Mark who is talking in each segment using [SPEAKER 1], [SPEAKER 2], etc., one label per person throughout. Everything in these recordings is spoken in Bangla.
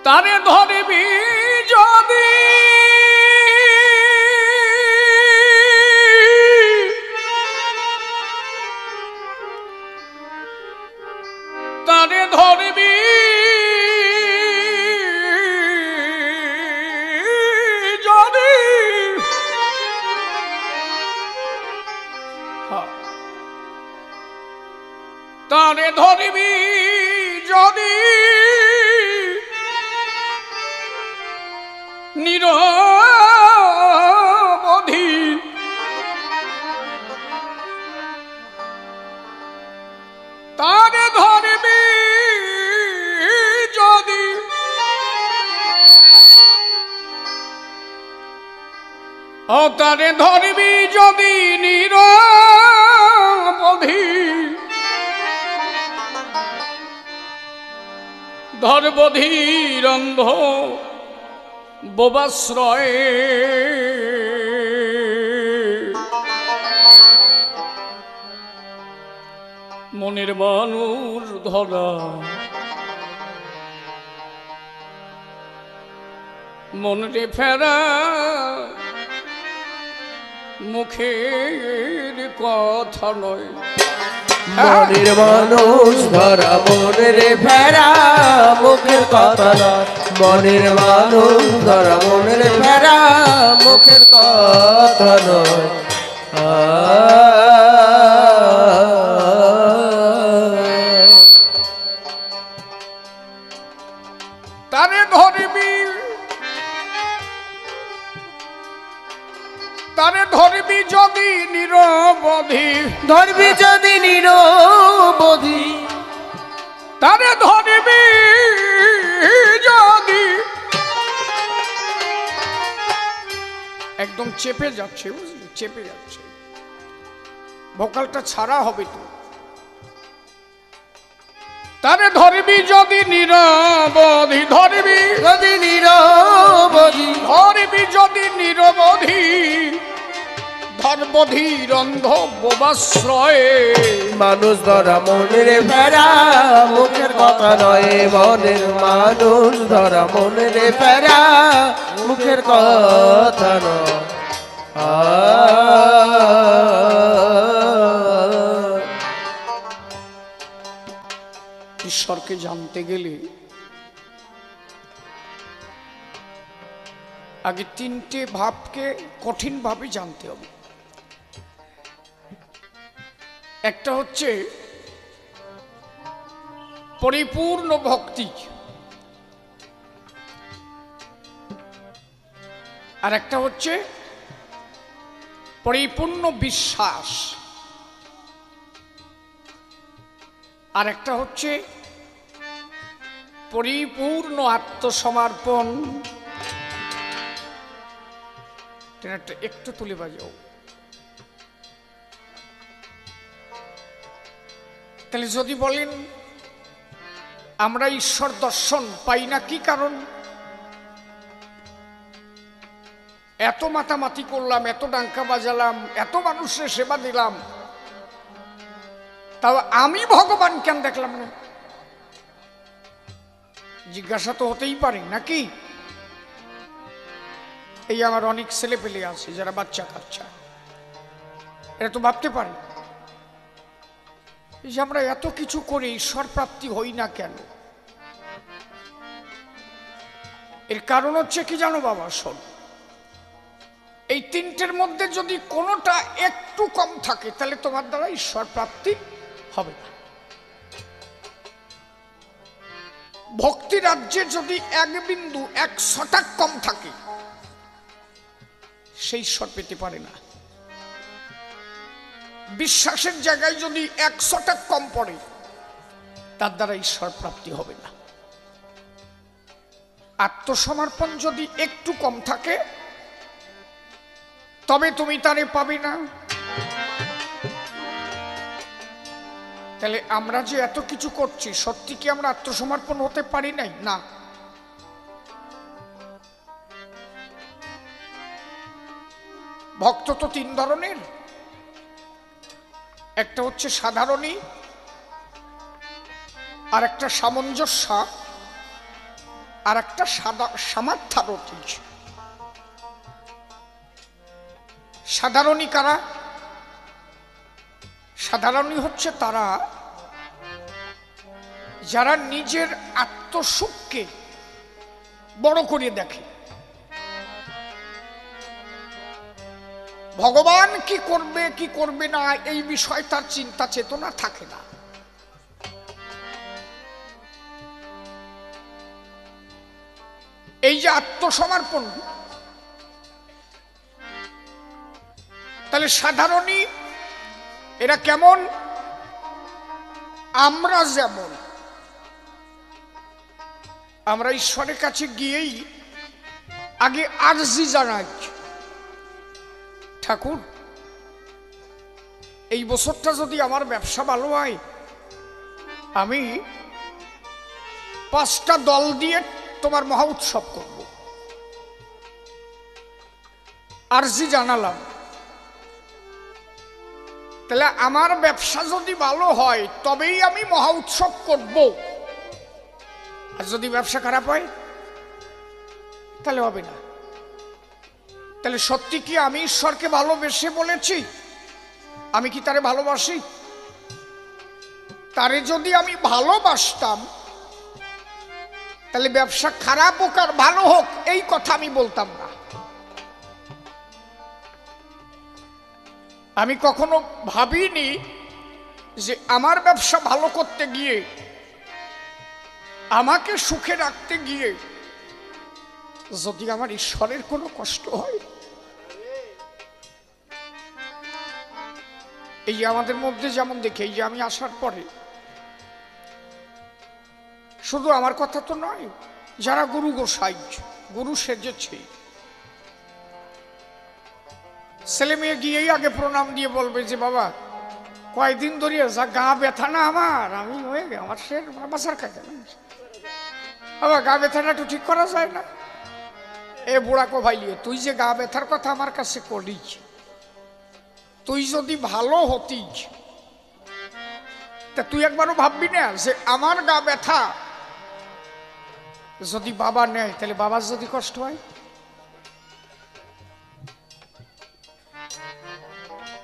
[SPEAKER 1] তারে ধরবি যদি তারে ধরবি যদি তারে ধরবি যদি নিরবধি তারে ধরবি যদি তারে ধরবি যদি নিরবধি ধর্বধীর অন্ধ বোবাশ্রয়ে মনের মানুষ ধরা মনরে ফেরা মুখের কথা নয়
[SPEAKER 2] মনের মানুষ ধরা মনের ফেরা মুখের কথা নয় মনের মানুষ ধরা মনের ফেরা মুখের কথা নয়
[SPEAKER 1] তারে ধরবি তারে ধরবি যদি নিরবধি
[SPEAKER 2] ধরবি যদি নিরবধি
[SPEAKER 1] তারে ধরবি যদি একদম চেপে যাচ্ছে বুঝলি চেপে যাচ্ছে ভোকালটা ছাড়া হবে তো তারে ধরবি যদি নিরবধি ধরবি
[SPEAKER 2] যদি নিরবধি
[SPEAKER 1] ধরবি যদি নিরবধি ধর্বধীর অন্ধ বোবাশ্রয়ে
[SPEAKER 2] মানুষ ধরা মনের ফেরা মুখের কথা নয় মনের মানুষ ধরা মনের ফেরা মুখের কথা নয়
[SPEAKER 1] ঈশ্বরকে জানতে গেলে আগে তিনটে ভাবকে কঠিনভাবে জানতে হবে। একটা হচ্ছে পরিপূর্ণ ভক্তি, আর একটা হচ্ছে পরিপূর্ণ বিশ্বাস, আর একটা হচ্ছে পরিপূর্ণ আত্মসমর্পণ। একটু তুলে বাজাও। তাহলে যদি বলেন আমরা ঈশ্বর দর্শন পাই না, কি কারণ? এত মাতামাতি করলাম, এত ডাঙ্কা বাজালাম, এত মানুষের সেবা দিলাম, তাও আমি ভগবান কেন দেখলাম না? জিজ্ঞাসা তো হতেই পারে নাকি? এই আমার অনেক ছেলে পেলে আছে যারা বাচ্চা কাচ্চা, এরা তো ভাবতে পারে যে আমরা এত কিছু করে ঈশ্বর প্রাপ্তি হই না কেন? এর কারণ হচ্ছে কি জানো বাবা? শোন, এই তিনটের মধ্যে যদি কোনোটা একটু কম থাকে তাহলে তোমার দ্বারা ঈশ্বর প্রাপ্তি হবে না। ভক্তি রাজ্যে যদি এক বিন্দু 100 কম থাকে সেই ঈশ্বর পেতে পারে না। বিশ্বাসের জায়গায় যদি 100 কম পড়ে তার দ্বারা ঈশ্বর প্রাপ্তি হবে না। আত্মসমর্পণ যদি একটু কম থাকে তবে তুমি তারে পাবে না। তাহলে আমরা যে এত কিছু করছি, সত্যি কি আমরা আত্মসমর্পণ হতে পারি নাই? না। ভক্ত তো তিন ধরনের, একটা হচ্ছে সাধারণী, আর একটা সামঞ্জস্য, আর একটা সামার্থারতি। সাধারণী কারা? সাধারণী হচ্ছে তারা যারা নিজের আত্মসুখকে বড় করে দেখে, ভগবান কি করবে কি করবে না এই বিষয়ে তার চিন্তা চেতনা থাকে না। এই যে আত্মসমর্পণ, তাহলে সাধারণী এরা কেমন? আমরা যেমন, আমরা ঈশ্বরের কাছে গিয়েই আগে আরজি জানাই, ঠাকুর এই বছরটা যদি আমার ব্যবসা ভালো হয়, আমি 5টা দল দিয়ে তোমার মহা উৎসব করব। আরজি জানালাম, তাহলে আমার ব্যবসা যদি ভালো হয় তবেই আমি মহা উৎসব করব। আর যদি ব্যবসা খারাপ হয় তাহলে হবে না। তাহলে সত্যি কি আমি ঈশ্বরকে ভালোবেসে বলেছি? আমি কি তারে ভালোবাসি? তারে যদি আমি ভালোবাসতাম তাহলে ব্যবসা খারাপ হোক আর ভালো হোক এই কথা আমি বলতাম না। আমি কখনো ভাবিনি যে আমার ব্যবসা ভালো করতে গিয়ে, আমাকে সুখে রাখতে গিয়ে যদি আমার ঈশ্বরের কোনো কষ্ট হয়। এই যে আমাদের মধ্যে যেমন দেখি, এই যে আমি আসার পরে শুধু আমার কথা তো নয়, যারা গুরু গোসাই গুরু সেজেছে, ছেলে মেয়ে গিয়েই আগে প্রণাম দিয়ে বলবে যে বাবা কয়েকদিন ধরে যা গা ব্যথা না আমার, আমি হয়ে গে আমার সে বাসার কাছে বাবা গা ব্যথাটা একটু ঠিক করা যায় না? এ বুড়াকো ভাইলিয়ে, তুই যে গা ব্যথার কথা আমার কাছে করিস, তুই যদি ভালো হতিস তা তুই একবারও ভাববি না যে আমার গা ব্যথা যদি বাবা নেয় তাহলে বাবার যদি কষ্ট হয়?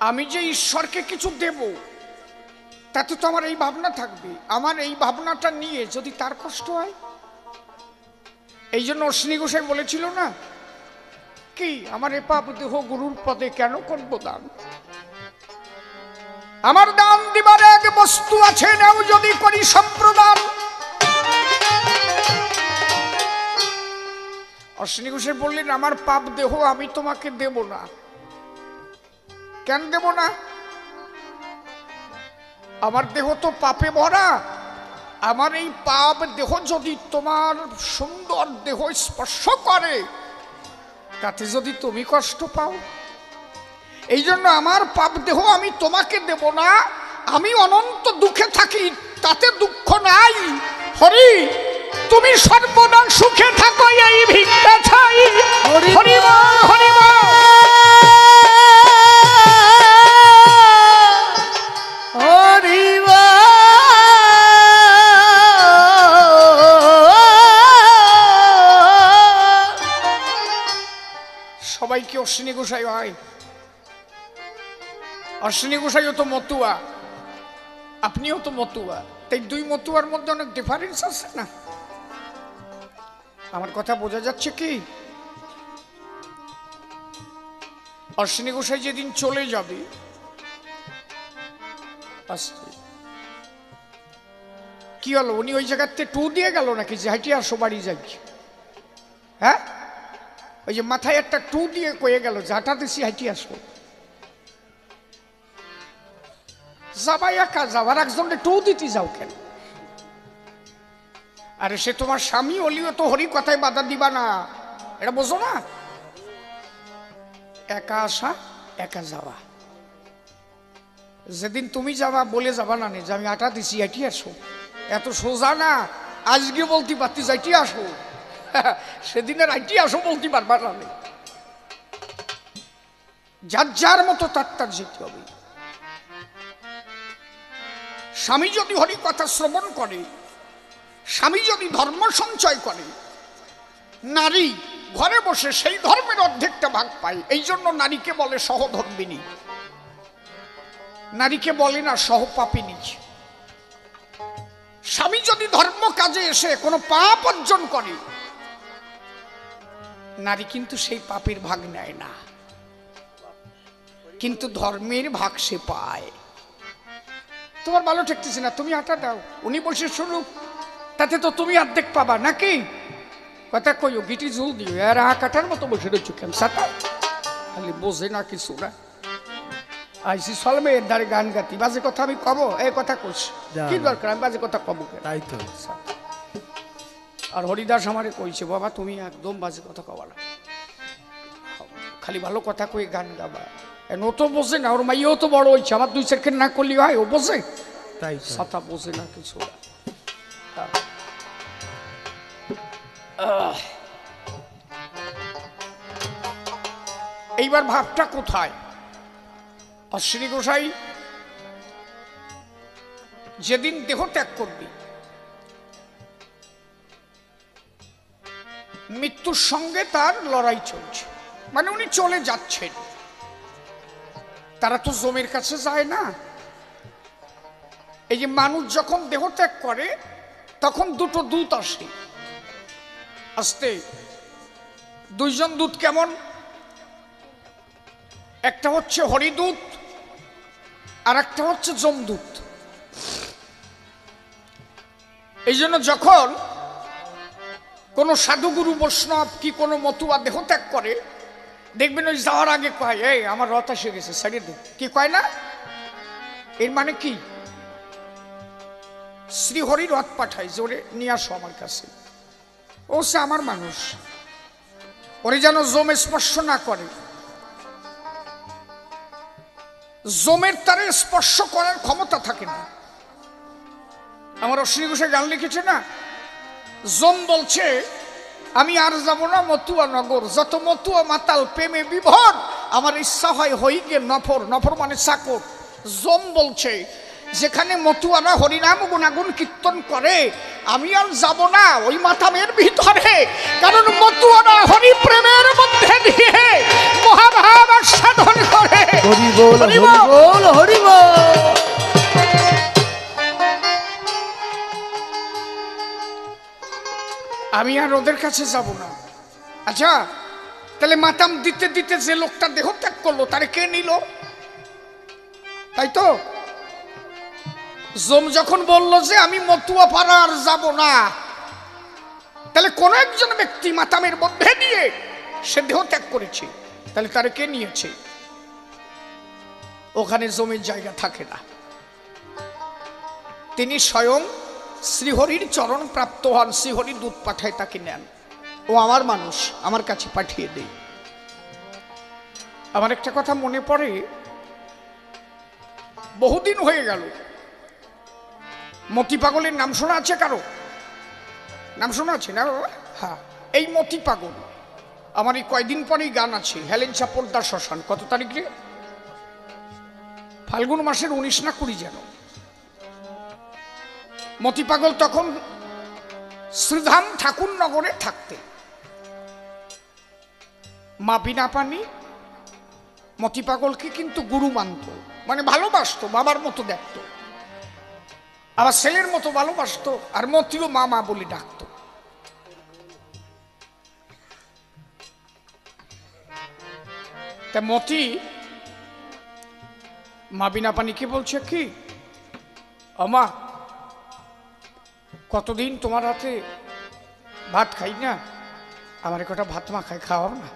[SPEAKER 1] আমি যে ঈশ্বরকে কিছু দেব তাতে তো আমার এই ভাবনা থাকবে। আমার এই ভাবনাটা নিয়ে যদি তার কষ্ট হয়, এই জন্য অশ্বিনী গোসাই বলেছিল না কি, আমার এ পাপ দেহ গুরুর পদে কেন করব দান? আমার দান দিবার এক বস্তু আছে, নাও যদি করি সম্প্রদান। অশ্বিনী গোসাই বললেন আমার পাপ দেহ আমি তোমাকে দেব না। কেন দেব না? আমার দেহ তো পাপে ভরা। আমার এই পাপ দেহ যদি তোমার সুন্দর দেহ স্পর্শ করে, তাতে যদি তুমি কষ্ট পাও, এই জন্য আমার পাপ দেহ আমি তোমাকে দেব না। আমি অনন্ত দুঃখে থাকি, তাতে দুঃখ নাই। হরি তুমি সর্বদা সুখে থাকো, এই ভিক্ষা চাই। হরি বল, হরি বল। সবাই কি অশ্বিনী গোসাই হয়? অশ্বিনী গোসাইও তো মতুয়া, আপনিও তো মতুয়া। তাই দুই মতুয়ার মধ্যে অনেক ডিফারেন্স আছে না? আমার কথা বোঝা যাচ্ছে কি? অশ্বিনী গোসাই যেদিন চলে যাবে, কি হলো, উনি ওই জায়গাতে টু দিয়ে গেল নাকি যে হাইটি আসো বাড়ি যাই? হ্যাঁ, ওই যে মাথায় একটা টু দিয়ে কয়ে গেল যাটা দিছি হাইটি আসো। যাবাই একা যাবার একজনকে টু দিতে যাও কেন? আরে সে তোমার স্বামী হলিও তো হরি কথায় বাধা দিবা না, এটা বোঝো না? একা আসা একা যাওয়া। যেদিন তুমি যাবা বলে যাবা না যে আমি আটা দিছি হাইটি আসো, এত সোজা না। আজকে বলতে পারতি যাইটি আসো, সেদিনের আইটি আসো বলতে পারবা না। যার যার মতো তার যেতে হবে। স্বামী যদি হরি কথা শ্রবণ করে, স্বামী যদি ধর্ম সঞ্চয় করে, নারী ঘরে বসে সেই ধর্মের অর্ধেকটা ভাগ পায়। এই জন্য নারীকে বলে সহধর্মিনী, নারীকে বলে না সহপাপিনী। স্বামী যদি ধর্ম কাজে এসে কোনো পাপ অর্জন করে, নারী কিন্তু সেই পাপের ভাগ নেয় না, কিন্তু ধর্মের ভাগ সে পায়। তোমার ভালো ঠেকতেছে না, তুমি আটা দাও, উনি বসে শুনুক, তাতে তো তুমি অর্ধেক পাবা নাকি? কথা কইও, গিটি জল দিও, আর কাটার মতো বসে রয়েছো কেন? সাতা খালি বোঝে না কিছু না। আইসি সলমে এর ধারে গান গাতি, বাজে কথা আমি কব? এই কথা কইস কি দরকার, আমি বাজে কথা কব কেন? তাই তো। আর হরিদাস আমারে কইছে, বাবা তুমি একদম বাজে কথা কবা না, খালি ভালো কথা কই গান গাবা। ও তো বোঝে না, ওর মাইও তো বড় হয়েছে, আমার 2 সেকেন্ড না করলি হয়? ও বোঝে? তাই সাতা বোঝে না কিছু। এইবার ভাবটা কোথায়? অশ্বিনী গোসাই যেদিন দেহ ত্যাগ করবি, মৃত্যুর সঙ্গে তার লড়াই চলছে, মানে উনি চলে যাচ্ছেন। তারা তো জমের কাছে যায় না। এই যে মানুষ যখন দেহ ত্যাগ করে, তখন 2টো দূত আসে, আসতে 2জন দূত। কেমন? একটা হচ্ছে হরিদূত, আর একটা হচ্ছে যমদূত। এই জন্য যখন কোনো সাধুগুরু বৈষ্ণব কি কোনো মতুয়া দেহ ত্যাগ করে, দেখবেন ওই যাওয়ার আগে কয়, এই আমার রথ এসে গেছে, সারিয়ে দে। কি কয় না? এর মানে কি? শ্রীহরি রথ পাঠায়, জোরে নিয়ে আসো আমার কাছে। ও সে আমার মানুষ, ওরে যেন জমে স্পর্শ না করে। জমের তারে স্পর্শ করার ক্ষমতা থাকে না। আমার অশ্বিনী ঘোষের গান লিখেছে না, জম বলছে আমি আর যাব না মতুয়া নগর, যত মতুয়া মাতাল প্রেমে বিভোর, আমার ইচ্ছা হয় হই গে নফর। নফর মানে চাকর। জম বলছে যেখানে মতুয়ারা হরিনাম গুণাগুণ কীর্তন করে, আমি আর যাব না ওই মাতামের ভিতরে, কারণ মতুয়ারা হরি প্রেমের মধ্যে দিয়ে মহাভাব সাধন করে। হরি বল, হরি বল, হরি বল। আমি আর ওদের কাছে যাব না। আচ্ছা, তাহলে মাতাম দিতে দিতে যে লোকটা দেহ ত্যাগ করলো, তারে কে নিল? তাই তো জম যখন বলল যে আমি মতুয়া পাড়া আর যাব না, তাহলে কোন একজন ব্যক্তি মাতামের মধ্যে দিয়ে সে দেহ ত্যাগ করেছে, তাহলে তারে কে নিয়েছে? ওখানে জমির জায়গা থাকে না। তিনি স্বয়ং শ্রীহরির চরণ প্রাপ্ত হন, শ্রীহরি দূত পাঠায় তাকে নেন। ও আমার মানুষ, আমার কাছে পাঠিয়ে দেই। আমার একটা কথা মনে পড়ে, বহুদিন হয়ে গেল। মতি পাগলের নাম শোনা আছে কারো? নাম শোনা আছে না? হ্যাঁ, এই মতি পাগল আমার এই কয়দিন পরেই গান আছে, হেলেন চাপলদার শ্মশান। কত তারিখ রে? ফাল্গুন মাসের 19 না 20 যেন। মতি পাগল তখন শ্রীধাম ঠাকুরনগরে থাকতে, মা বিনা পানি মতি পাগলকে কিন্তু গুরু মানত, মানে ভালোবাসতো, বাবার মতো দেখতো, আবার ছেলের মতো ভালোবাসতো, আর মতিও মা মা বলে ডাকতো। তা মতি মা বিনা পানিকে বলছে কি, আমা কতদিন তোমার হাতে ভাত খাই না, আমার কটা ভাত মা খাই, খাওয়াও না।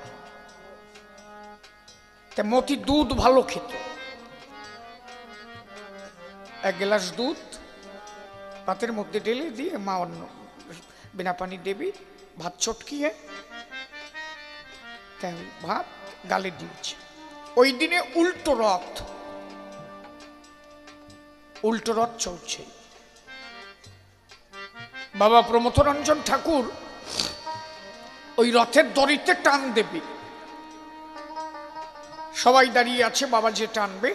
[SPEAKER 1] তা মতি দুধ ভালো খেত, 1 গ্লাস দুধ ভাতের মধ্যে ঢেলে দিয়ে মা অন্য বিনা পানি দেবী ভাত চটকিয়ে ভাত গালে দিয়েছে। ওই দিনে উল্টো রথ চলছে। বাবা প্রমথরঞ্জন ঠাকুর ওই রথের দড়িতে টান দেবে, সবাই দাঁড়িয়ে আছে, বাবা যে টানবে।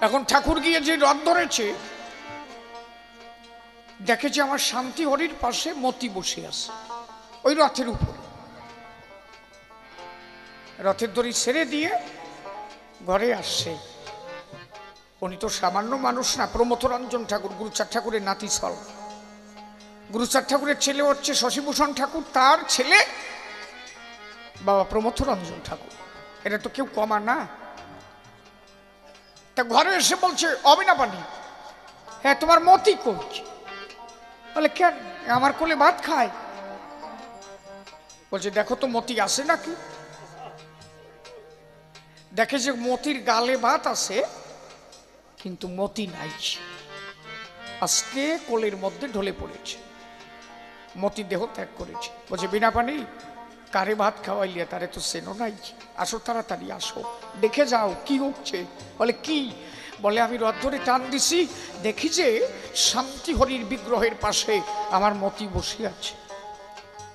[SPEAKER 1] এখন ঠাকুর গিয়ে যে রথ ধরেছে, দেখেছে আমার শান্তি হরির পাশে মতি বসে আছে। ওই রথের উপর। রথের দড়ি ছেড়ে দিয়ে ঘরে আসছে। উনি তো সামান্য মানুষ না, প্রমথরঞ্জন ঠাকুর, গুরুচাঁদ ঠাকুরের নাতি ছল। গুরুচাঁদ ঠাকুরের ছেলে হচ্ছে শশীভূষণ ঠাকুর, তার ছেলে বাবা প্রমথরঞ্জন ঠাকুর। এটা তো কেউ কমা না। তা ঘরে এসে বলছে, অবিনাপানি, হ্যাঁ তোমার মতি করছে। বলে কেন, আমার কোলে ভাত খায়। বলছে দেখো তো মতি আছে নাকি। দেখে যে মতির গালে ভাত আছে কিন্তু মতি নাই। আজকে কোলের মধ্যে ঢলে পড়েছে, মতি দেহ ত্যাগ করেছে। বলছে বিনাপানি, কারে ভাত খাওয়াইলিয়া, তারে তো সেনো নাই, আসো তাড়াতাড়ি আসো, দেখে যাও কি হচ্ছে। বলে কি? বলে আমি রথ ধরে টান দিছি, দেখি যে শান্তি হরির বিগ্রহের পাশে আমার মতি বসে আছে,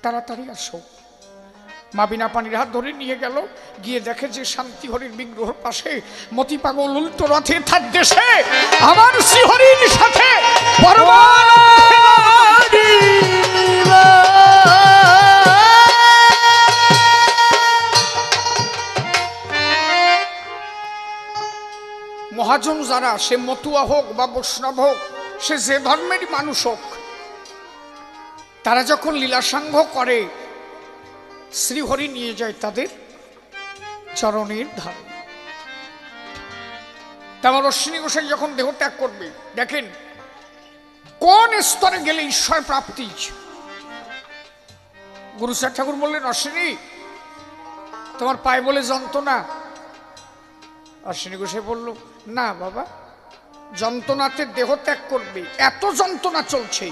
[SPEAKER 1] তাড়াতাড়ি আসো। মা বিনাপানির হাত ধরে নিয়ে গেল, গিয়ে দেখে যে শান্তি হরির বিগ্রহের পাশে মতি পাগল উল্টো রথে থাক দেশে আমার শ্রীহরির সাথে মহাজন যারা, সে মতুয়া হোক বা বৈষ্ণব হোক, সে যে ধর্মেরই মানুষ হোক, তারা যখন লীলাসাঙ্গ করে শ্রীহরি নিয়ে যায় তাদের চরণের ধারে। তেমন অশ্বিনী গোসাই যখন দেহ ত্যাগ করবে, দেখেন কোন স্তরে গেলে ঈশ্বর প্রাপ্তি। গুরুচাঁদ ঠাকুর বললেন, অশ্বিনী তোমার পায়ে বলে যন্ত্রণা। অশ্বিনী গোসাই বলল, না বাবা, যন্ত্রণাতে দেহ ত্যাগ করবে, এত যন্ত্রণা চলছে।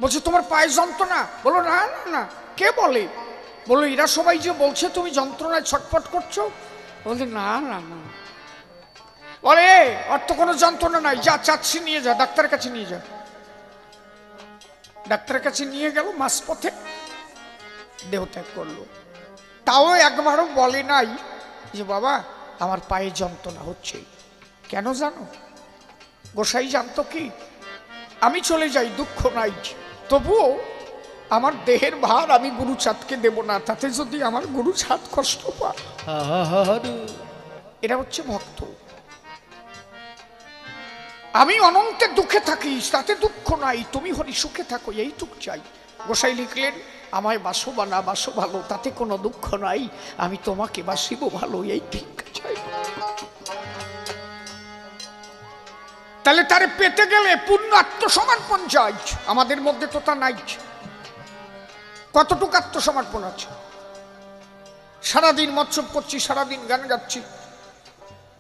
[SPEAKER 1] বলছে তোমার পায়ে যন্ত্রণা? বলো না না না। কে বলে? বলো এরা সবাই যে বলছে তুমি যন্ত্রণায় ছটফট করছো। বলছে না না না। বলে অর্থ কোনো যন্ত্রণা নাই, যা চাচ্ছি নিয়ে যা, ডাক্তারের কাছে নিয়ে যা। ডাক্তারের কাছে নিয়ে গেল, মাঝপথে দেহ ত্যাগ করলো। তাও একবারও বলে নাই যে বাবা আমার পায়ে যন্ত্রণা হচ্ছে। কেন জানো? গোসাই জানতো কি, আমি চলে যাই দুঃখ নাই, তবুও আমার দেহের ভার আমি গুরুচাঁদকে দেব না, তাতে যদি আমার গুরুচাঁদ কষ্ট পায়। এরা হচ্ছে ভক্ত। আমি অনন্তের দুঃখে থাকি, তাতে দুঃখ নাই, তুমি হরি সুখে থাকো, এইটুক চাই। গোসাই লিখলেন, আমায় বাসো বা না বাসো ভালো, তাতে কোনো দুঃখ নাই, আমি তোমাকে বাসিব ভালো, এই ঠিক চাই। তাহলে তারে পেতে গেলে পূর্ণ আত্মসমর্পণ চাই। আমাদের মধ্যে তো তা নাই। কতটুকু আত্মসমর্পণ আছে? সারাদিন মৎসব করছি, সারাদিন গান গাচ্ছি,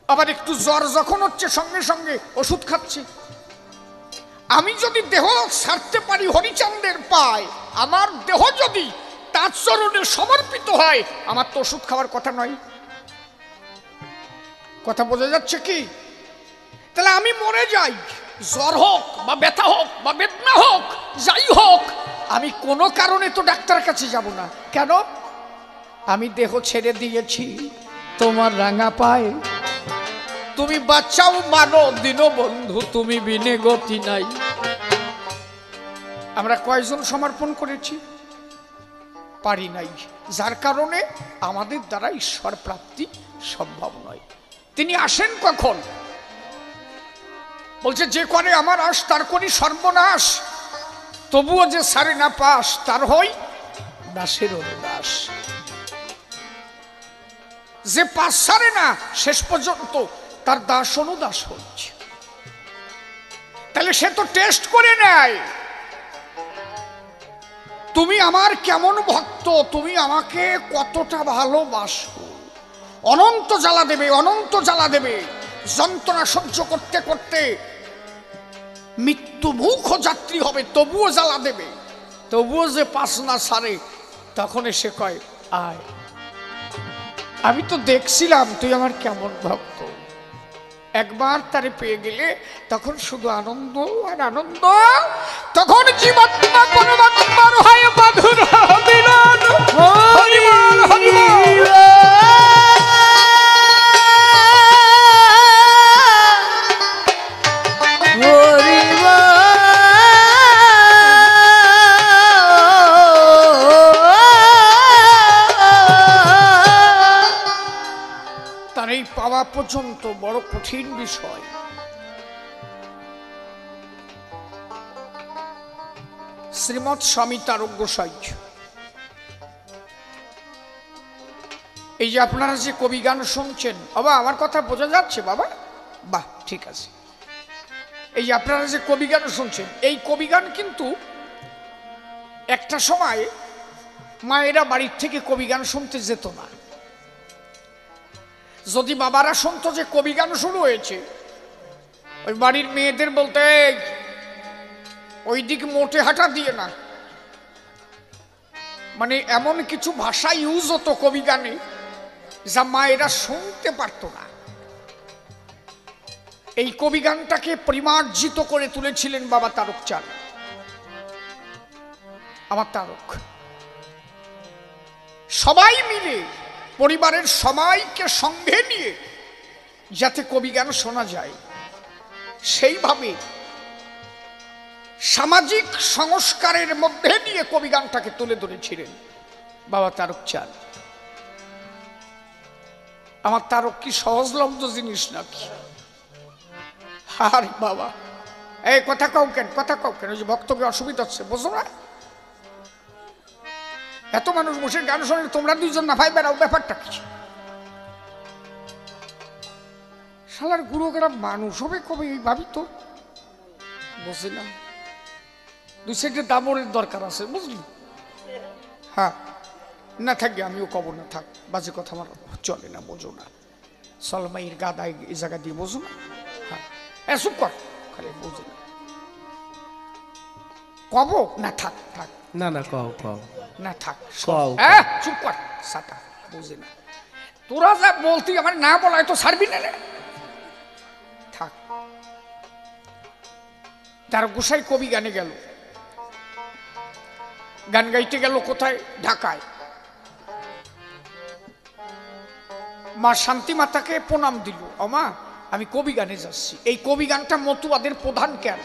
[SPEAKER 1] আবার একটু জ্বর যখন হচ্ছে সঙ্গে সঙ্গে ওষুধ খাচ্ছি। আমি যদি দেহ ছাড়তে পারি হরিচাঁদের পায়, আমার দেহ যদি তার চরণে সমর্পিত হয়, আমার তো ওষুধ খাওয়ার কথা নয়। কথা বোঝা যাচ্ছে কি? তাহলে আমি মরে যাই, জ্বর হোক বা ব্যথা হোক বা বেদনা হোক, যাই হোক, আমি কোনো কারণে তো ডাক্তারের কাছে যাব না। কেন? আমি দেহ ছেড়ে দিয়েছি তোমার রাঙা পায়ে, তুমি বাঁচাও মানো দীনবন্ধু, তুমি বিনে গতি নাই। আমরা কয়জন সমর্পণ করেছি? পারি নাই, যার কারণে আমাদের দ্বারা ঈশ্বর প্রাপ্তি সম্ভব নয়। তিনি আসেন কখন? বলছে যে করে আমার আশ তার করি সর্বনাশ, তবুও যে সারে না পাস তার হই দাসের দাস। যে পাস সারে না শেষ পর্যন্ত তার দাস অনুদাস হচ্ছে। তাহলে সে তো টেস্ট করে নেয়, তুমি আমার কেমন ভক্ত, তুমি আমাকে কতটা ভালোবাসো। অনন্ত জ্বালা দেবে, অনন্ত জ্বালা দেবে, যন্ত্রণা সহ্য করতে করতে মৃত্যু মুখ যাত্রী হবে, তবুও জ্বালা দেবে। তবুও যে পাস না সারে, তখন এসে কয় আয়, আমি তো দেখছিলাম তুই আমার কেমন ভক্ত। একবার তারে পেয়ে গেলে তখন শুধু আনন্দ আর আনন্দ। তখন জীবাত্মা পরমাত্মার হয় বাঁধুর মিলন। হরিবল হরিবল। পর্যন্ত বড় কঠিন বিষয়। শ্রীমৎ স্বামী তারক গোসাই, এই যে আপনারা যে কবি গান শুনছেন, বাবা আমার কথা বোঝা যাচ্ছে বাবা? বাহ, ঠিক আছে। এই যে আপনারা যে কবি গান শুনছেন, এই কবি গান কিন্তু একটা সময় মায়েরা বাড়ির থেকে কবি গান শুনতে যেত না। যদি বাবারা শুনতো যে কবি গান শুরু হয়েছে, ওই বাড়ির মেয়েদের বলতে ওই দিক মোটে হাঁটা দিয়ে না, মানে এমন কিছু ভাষা ইউজ হতো কবি গানে যা মায়েরা শুনতে পারত না। এই কবি গানটাকে পরিমার্জিত করে তুলেছিলেন বাবা তারক চাঁদ। আমার তারক সবাই মিলে, পরিবারের সবাইকে সঙ্গে নিয়ে যাতে কবি গান শোনা যায়, সেইভাবে সামাজিক সংস্কারের মধ্যে নিয়ে কবি গানটাকে তুলে ধরেছিলেন বাবা তারক চাঁদ। আমার তারক কি সহজলব্ধ জিনিস নাকি? আরে বাবা, এই কথা কও কেন, কথা কও কেন? ওই যে ভক্তকে অসুবিধা হচ্ছে, বুঝো না? এত মানুষ বসে গান শোনে, তোমরা দুইজন না ভাই বেড়াও, ব্যাপারটা কি? শালার গুরুকেরা মানুষ হবে কবে এই ভাবি তো বুঝলাম। দুই সাইডে দামরের দরকার আছে, বুঝলি? হ্যাঁ, না থাকবে আমিও কব না, থাক, বাজে কথা আমার চলে না, বোঝো না। সলমাইয়ের গাদায় এই জায়গা দিয়ে, বোঝো না? হ্যাঁ, চুপ কর, খালি বোঝো না। কব না, থাক থাক,
[SPEAKER 2] না না, কও কও
[SPEAKER 1] না থাক,
[SPEAKER 2] কও।
[SPEAKER 1] চুপ কর সাটা, বুঝে না। তোরা যা বলতি আমার না বলায় তো ছাড়বি না রে, থাক। তার গোসাই কবি গানে গেল, গান গাইতে গেল কোথায়? ঢাকায়। মা শান্তি মাতাকে প্রণাম দিল, ও মা আমি কবি গানে যাচ্ছি। এই কবি গানটা মতুয়াদের প্রধান কেন,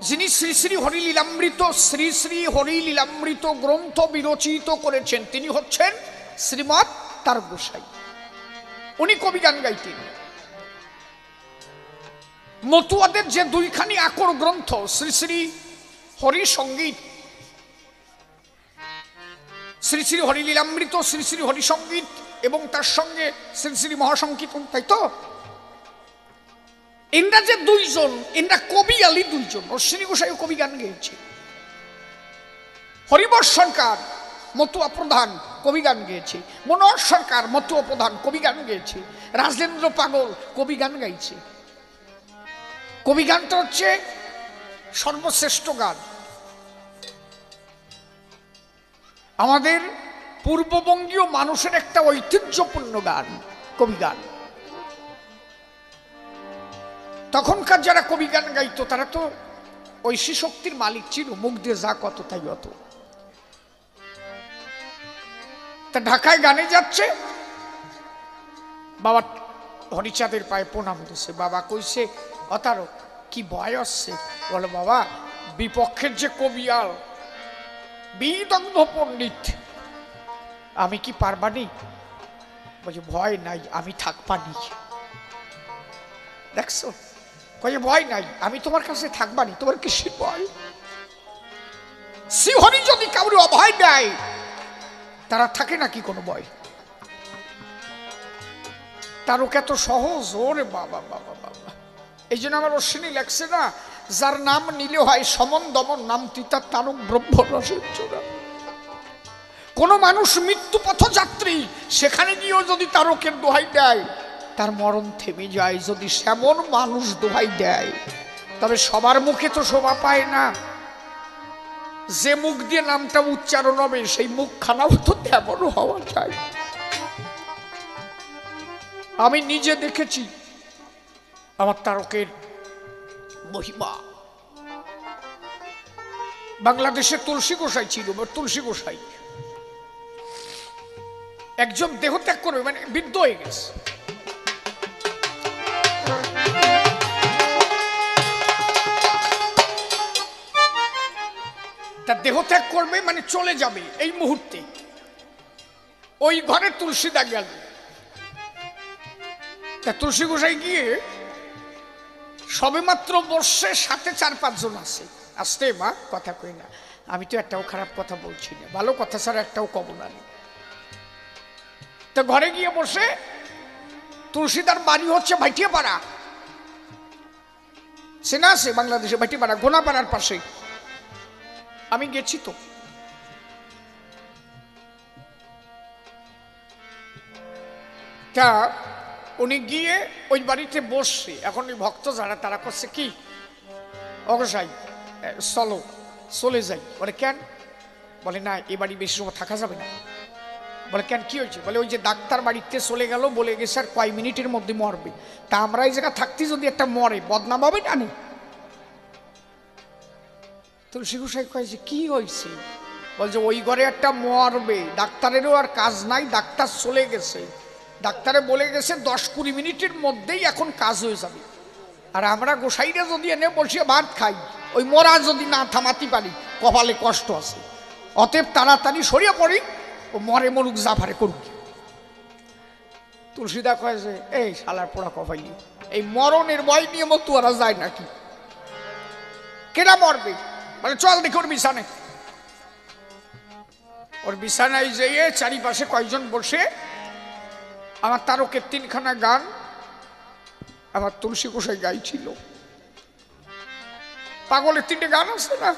[SPEAKER 1] যিনি শ্রী শ্রী হরিলীলামৃত, শ্রী শ্রী হরিলীলামৃত গ্রন্থ বিরচিত করেছেন, তিনি হচ্ছেন শ্রীমৎ তারক গোসাই। উনি কবি গান গাইতেন। মতুয়াদের যে দুইখানি আকর গ্রন্থ, শ্রী শ্রী হরি সঙ্গীত, শ্রী শ্রী হরিলীলামৃত, শ্রী শ্রী হরি সঙ্গীত এবং তার সঙ্গে শ্রী শ্রী মহাসংকীর্তন, তাই তো? এনরা যে দুইজন, এনরা কবি আলী দুইজন। অশ্বিনী গোসাইও কবি গান গেয়েছে, হরিবর সরকার মতুয়া প্রধান কবি গান গেয়েছে, মনোহর সরকার মতুয়া প্রধান কবি গান গেয়েছে, রাজেন্দ্র পাগল কবি গান গাইছে। কবি গানটা হচ্ছে সর্বশ্রেষ্ঠ গান। আমাদের পূর্ববঙ্গীয় মানুষের একটা ঐতিহ্যপূর্ণ গান কবি গান। তখনকার যারা কবি গান গাইতো তারা তো ঐশী শক্তির মালিক ছিল, মুখ দিয়ে যা কত তাই অত। তা ঢাকায় গানে যাচ্ছে, বাবা হরিচাঁদের পায়ে প্রণাম দিছে। বাবা কইছে, অতারক কি ভয় আসছে? বলে, বাবা বিপক্ষের যে কবিয়াল বিদগ্ধ পণ্ডিত, আমি কি পারবানি? বলছে, ভয় নাই, আমি থাকবানি। দেখছো, কয়ে ভয় নাই, আমি তোমার কাছে থাকবানি, তোমার কিসের ভয়? শ্রীহরি যদি কাউরে অভয় দেয়, তারা থাকে নাকি কোনো ভয়? তারক এত সহজ, ওরে বাবা বাবা বাবা। এই জন্য আমার অশ্বিনী লেখছে না, যার নাম নিলে হয় সমন দমন, নাম তিতা তারক ব্রহ্ম রসের চূড়া। কোন মানুষ মৃত্যু পথযাত্রী, সেখানে গিয়েও যদি তারকের দোহাই দেয় তার মরণ থেমে যায়। যদি সেমন মানুষ দোহাই দেয়, তবে সবার মুখে তো শোভা পায় না। যে মুখ দিয়ে নামটা উচ্চারণ হবে, সেই মুখখানাও তো তেমনও হওয়া যায়। আমি নিজে দেখেছি আমার তারকের মহিমা। বাংলাদেশে তুলসী গোসাই ছিল, তুলসী গোসাই একজন দেহত্যাগ করবে, মানে বৃদ্ধ হয়ে গেছে। তার দেহত্যাগ করবে মানে চলে যাবে এই মুহূর্তে। ওই ঘরে তুলসীদা গেল, তা তুলসী গোসাই গিয়ে সবে মাত্র বসে, সাথে 4-5 জন আছে। আসতে মা, কথা কই না, আমি তো একটাও খারাপ কথা বলছি না, ভালো কথা ছাড়া একটাও কব না। তো ঘরে গিয়ে বসে, তুলসীদার বাড়ি হচ্ছে ভাইটিয়াপাড়া, চেনা আছে বাংলাদেশে, ভাইটিয়াপাড়া গোনাপাড়ার পাশে। আমি গেছি তো। তা উনি গিয়ে ওই বাড়িতে বসছে। এখন ওই ভক্ত যারা, তারা করছে কি, অগসাই চলো চলে যাই। বলে কেন? বলে না, এ বাড়ি বেশি সময় থাকা যাবে না। বলে কেন, কি হয়েছে? বলে ওই যে ডাক্তার বাড়িতে চলে গেল, বলে গেছে আর কয় মিনিটের মধ্যে মরবে। তা আমরা এই জায়গা থাকতে যদি একটা মরে, বদনাম হবে না? নি তুলসী গোসাই কয় যে কি হয়েছে? বলছে ওই ঘরে একটা মরবে, ডাক্তারেরও আর কাজ নাই, ডাক্তার চলে গেছে, ডাক্তারে বলে গেছে 10-20 মিনিটের মধ্যেই এখন কাজ হয়ে যাবে। আর আমরা গোসাইরা যদি এনে বসিয়ে ভাত খাই, ওই মরা যদি না থামাতে পারি, কপালে কষ্ট আছে। অতএব তাড়াতাড়ি সরিয়ে পড়ি, ও মরে মরুক, জাফারে করুক। তুলসীদা কয় যে এই শালার পোড়া কপাইলি, এই মরণের ভয় নিয়ে মতো ওরা যায় নাকি? কেনা মরবে? বলে চল দেখি ওর বিছানায়। ওর বিছানায় যেয়ে চারিপাশে কয়েকজন বসে, আমার তারকের 3খানা গান আমার তুলসী গোসাই গাইছিল। পাগলের 3টে গান আছে না,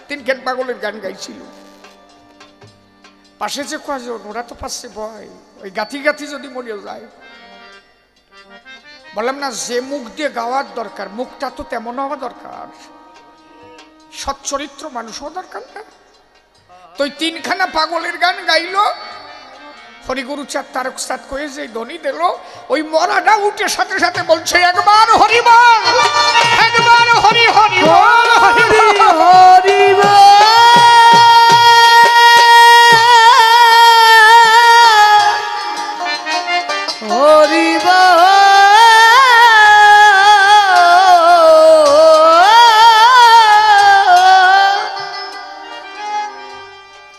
[SPEAKER 1] 3 খেত পাগলের গান গাইছিল। পাশে যে কয়জন, ওরা তো পাশে ভয়, ওই গাথি গাথি যদি মরিয়া যায়। বললাম না, যে মুখ দিয়ে গাওয়ার দরকার, মুখটা তো তেমন হওয়া দরকার, সচ্চরিত্র মানুষ হওয়া দরকার না। তো 3খানা পাগলের গান গাইলো। হরিগুরু চাঁদ তারক চাঁদ কয়ে যে ধ্বনি দিল, ওই মরাটা উঠে সাথে সাথে বলছে একবার হরি বল, একবার হরি হরি বল, হরি হরি
[SPEAKER 2] হরি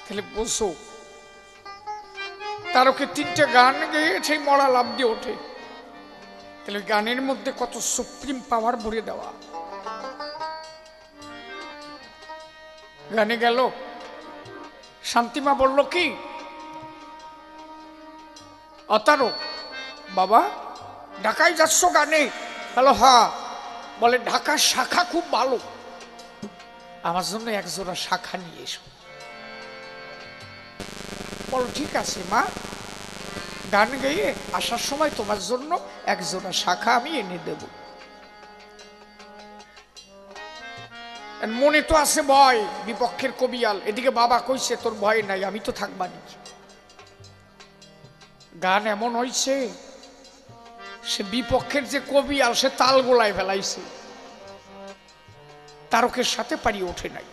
[SPEAKER 1] তাহলে বসো, তারকে 3টে গান গেয়ে সেই মরা লাভ দিয়ে ওঠে। তাহলে গানের মধ্যে কত সুপ্রিম পাওয়ার ভরে দেওয়া। গানে গেল, শান্তিমা বলল কি, অতারক বাবা ঢাকায় যাচ্ছ গানে? হ্যালো, হ্যাঁ। বলে ঢাকার শাখা খুব ভালো, আমার জন্য 1 জোড়া শাখা নিয়ে এসো। বলো ঠিক আছে মা, গান গেয়ে আসার সময় তোমার জন্য 1 জোড়া শাখা আমি এনে দেব। মনে তো আছে ভয়, বিপক্ষের কবিয়াল। এদিকে বাবা কইছে তোর ভয় নাই, আমি তো থাকবানি। গান এমন হইছে, সে বিপক্ষের যে কবিয়াল, সে তাল গোলায় ফেলাইছে, তারকের সাথে পারিয়ে ওঠে নাই।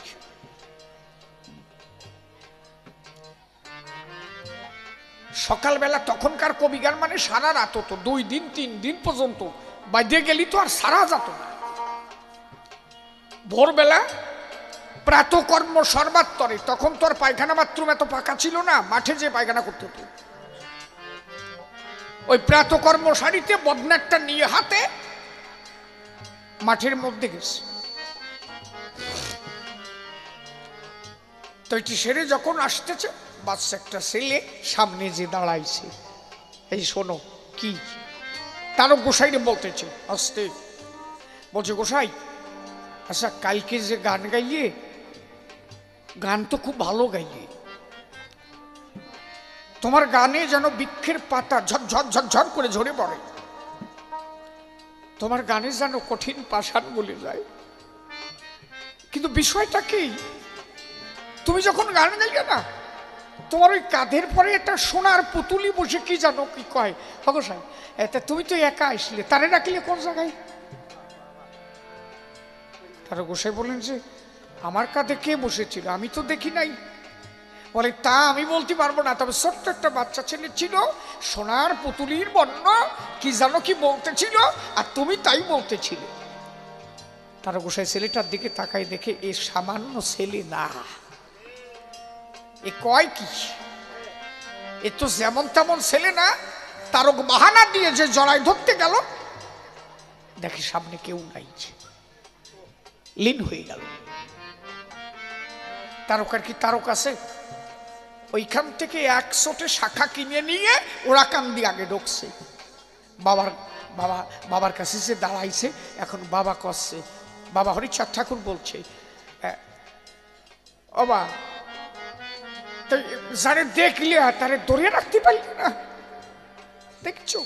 [SPEAKER 1] সকালবেলা তখনকার কবি গান মানে সারা রাত হতো, 2 দিন 3 দিন পর্যন্ত বাইরে গেলি তো আর সারা যেত না। ভোরবেলা প্রাতকর্ম সর্বাত্তরে, তখন তো আর পায়খানা বাথরুম এত পাকা ছিল না, মাঠে যে পায়খানা করতে হতো। ওই প্রাতকর্ম সারিতে বদনাকটা নিয়ে হাতে মাঠের মধ্যে গেছে। তো এটি সেরে যখন আসতেছে, বাচ্চা একটা ছেলে সামনে যে দাঁড়াইছে, এই শোনো কি, তারও গোসাইরে বলতেছে আস্তে। বলছে গোসাই, আচ্ছা কালকে যে গান গাইয়ে, গান তো খুব ভালো গাইয়ে, তোমার গানে যেন বৃক্ষের পাতা ঝরঝর ঝরঝর করে ঝরে পড়ে, তোমার গানে যেন কঠিন পাষাণ বলে যায়। কিন্তু বিষয়টা কি, তুমি যখন গান গাইলে না, তোমার ওই কাঁধের পরে একটা সোনার পুতুলি বসে কি জানো কি কয়, গোসাই তা তুমি তো একা আসলে, তারে রাখলে কোন জায়গায়? তার গোসাই বললেন যে আমার কাঁধে কে বসেছিল, আমি তো দেখি নাই। বলে তা আমি বলতে পারবো না, তবে ছোট্ট একটা বাচ্চা ছেলে ছিল, সোনার পুতুলির বর্ণ কি জানো কি বলতেছিল, আর তুমি তাই বলতেছিলে। তার গোসাই ছেলেটার দিকে তাকাই, দেখে এ সামান্য ছেলে না, এ কয় কি, এ তো যেমন তেমন ছেলে না, তারক বাহানা দিয়ে যে জড়ায় ধরতে গেল, দেখি সামনে কেউ নাই, লীন হয়ে গেল। তারকার কি তারক আছে? ওইখান থেকে 100টে শাখা কিনে নিয়ে ওরা কান্দি আগে ঢুকছে। বাবার কাছে যে দাঁড়াইছে, এখন বাবা কষছে, বাবা হরিচাঁদ ঠাকুর বলছে, বাবা যারে দেখলে তারে ধরে রাখতে পারলি না? দেখছো,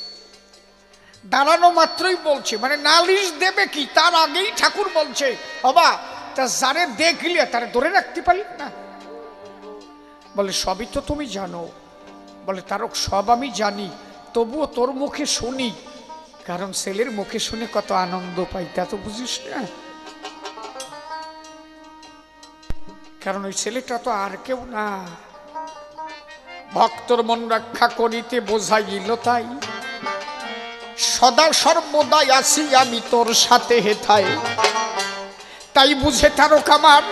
[SPEAKER 1] দাঁড়ানো মাত্রই বলছে, মানে নালিশ দেবে কি তার আগেই ঠাকুর বলছে, বাবা তা যারে দেখলে তারে ধরে রাখতে পারলি না? বলে সবই তো তুমি জানো। বলে তারক সব আমি জানি, তবুও তোর মুখে শুনি, কারণ ছেলের মুখে শুনে কত আনন্দ পাই তা তো বুঝিস না। কারণ ওই ছেলেটা তো আর কেউ না, ভক্তর মন রক্ষা করিতে বোঝাইল তাই, সদা সর্বদাই আসি আমি তোর সাথে হেথায়। তাই বুঝে তারক আমার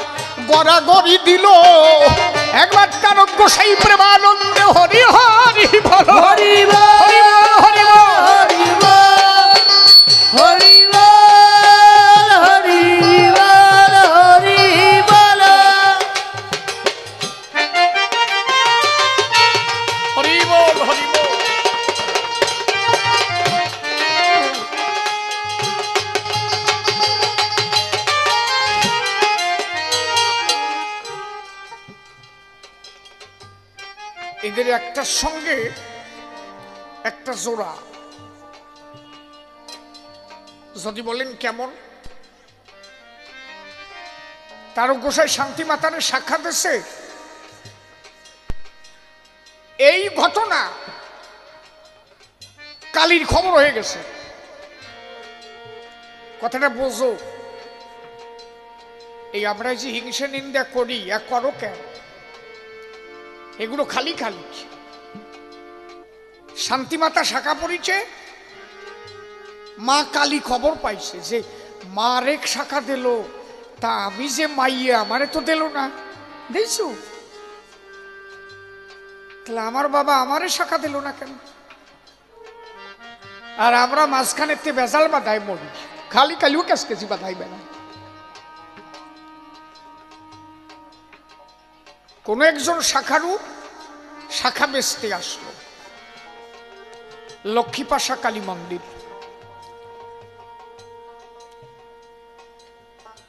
[SPEAKER 1] গড়াগড়ি দিল, একবার তারক গোসাই প্রেমানন্দে হরি হরি বল,
[SPEAKER 2] হরি বল,
[SPEAKER 1] হরি বল,
[SPEAKER 2] হরি বল, হরি বল, হরি বল, হরি বল,
[SPEAKER 1] হরি বল, হরি বল। এদের একটার সঙ্গে একটা জোড়া। যদি বলেন কেমন, তারক গোসাই শান্তি মাতারে সাক্ষাৎ দিয়েছে, এই ঘটনা কালীর খবর হয়ে গেছে। কথাটা বোঝো, এই আমরা যে হিংসে নিন্দা করি, করো কেন? এগুলো খালি খালি। শান্তিমাতা শাখা পড়িছে, মা কালী খবর পাইছে যে মা রেক শাখা দিল, তা আমি যে মাইয়ে আমারে তো দিল না, দেখছো? তাহলে আমার বাবা আমারে শাখা দিল না কেন? আর আমরা মাঝখানে তে বেজাল বাধাই মরি, খালি কালিও কেসকেছি বাধাইবে না। কোন একজন শাখারু শাখা বেচতে আসলো লক্ষ্মীপাশা কালী মন্দির।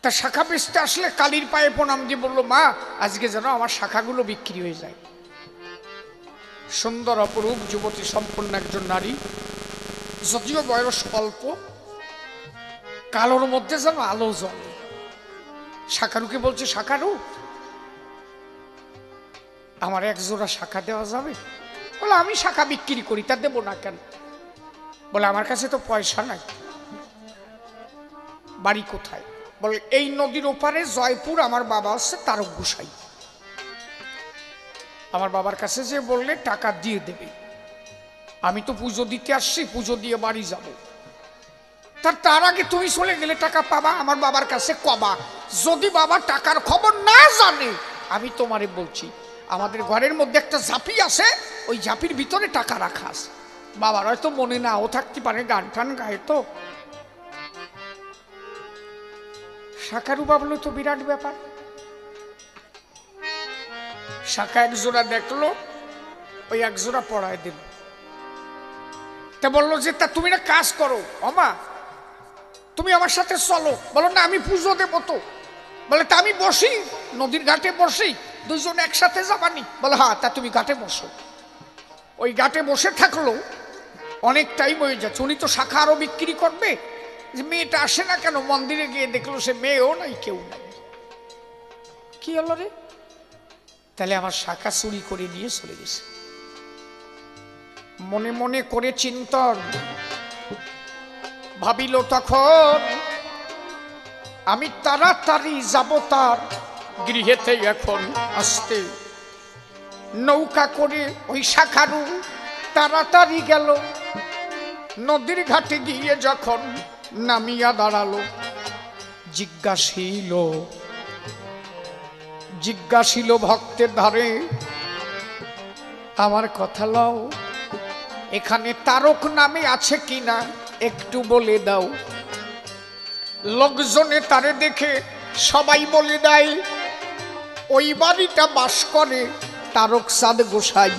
[SPEAKER 1] তা শাখা বেচতে আসলে কালীর পায়ে প্রণাম দিয়ে বললো, মা আজকে যেন আমার শাখাগুলো বিক্রি হয়ে যায়। সুন্দর অপরূপ যুবতী সম্পন্ন একজন নারী, যদিও বয়স অল্প, কালোর মধ্যে যেন আলো জ্বলে। শাখারুকে বলছে, শাখারু আমার এক জোড়া শাখা দেওয়া যাবে? বলে আমি শাখা বিক্রি করি, তা দেবো না কেন? বলে আমার কাছে তো পয়সা নাই। বাড়ি কোথায়? বলে এই নদীর ওপারে জয়পুর, আমার বাবা হচ্ছে তারক গোসাই। আমার বাবার কাছে যে বললে টাকা দিয়ে দেবে, আমি তো পুজো দিতে আসছি, পুজো দিয়ে বাড়ি যাব। তার আগে তুমি চলে গেলে টাকা পাবা আমার বাবার কাছে কবা। যদি বাবা টাকার খবর না জানে, আমি তোমারে বলছি, আমাদের ঘরের মধ্যে একটা ঝাঁপি আছে, ওই ঝাঁপির ভিতরে টাকা রাখা আছে। বাবার হয়তো মনে নাও থাকতে পারে, গান টান গায়ে তো। শাখারু ভাবলো তো বিরাট ব্যাপার। শাখা এক জোড়া দেখলো, ওই এক জোড়া পড়ায় দিল। তা বললো যে তা তুমি না কাজ করো, অমা তুমি আমার সাথে চলো। বলো না আমি পুজো দেবো তো। বলে তা আমি বসি নদীর ঘাটে, বসি দুইজন একসাথে যাবানি? বলে হ্যাঁ, তা তুমি ঘাটে বসো। ওই ঘাটে বসে থাকলো, অনেক টাইম হয়ে যাচ্ছে। উনি তো শাখা আরো বিক্রি করবে, যে মেয়েটা আসে না কেন? মন্দিরে গিয়ে দেখলো সে মেয়েও নাই, কেউ নাই। কি হলো রে? তাহলে আমার শাখা চুরি করে নিয়ে চলে গেছে। মনে মনে করে চিন্তন ভাবিল তখন, আমি তাড়াতাড়ি যাব তার গৃহেতে এখন আসতে। নৌকা করে ওই শাখারু তাড়াতাড়ি গেল। নদীর ঘাটে গিয়ে যখন নামিয়া দাঁড়ালো, জিজ্ঞাসিল ভক্তের ধারে, আমার কথা লও, এখানে তারক নামে আছে কিনা একটু বলে দাও। লোকজনে তারে দেখে সবাই বলে দেয় ওই বাড়িটা বাস করে তারক চাঁদ গোসাই।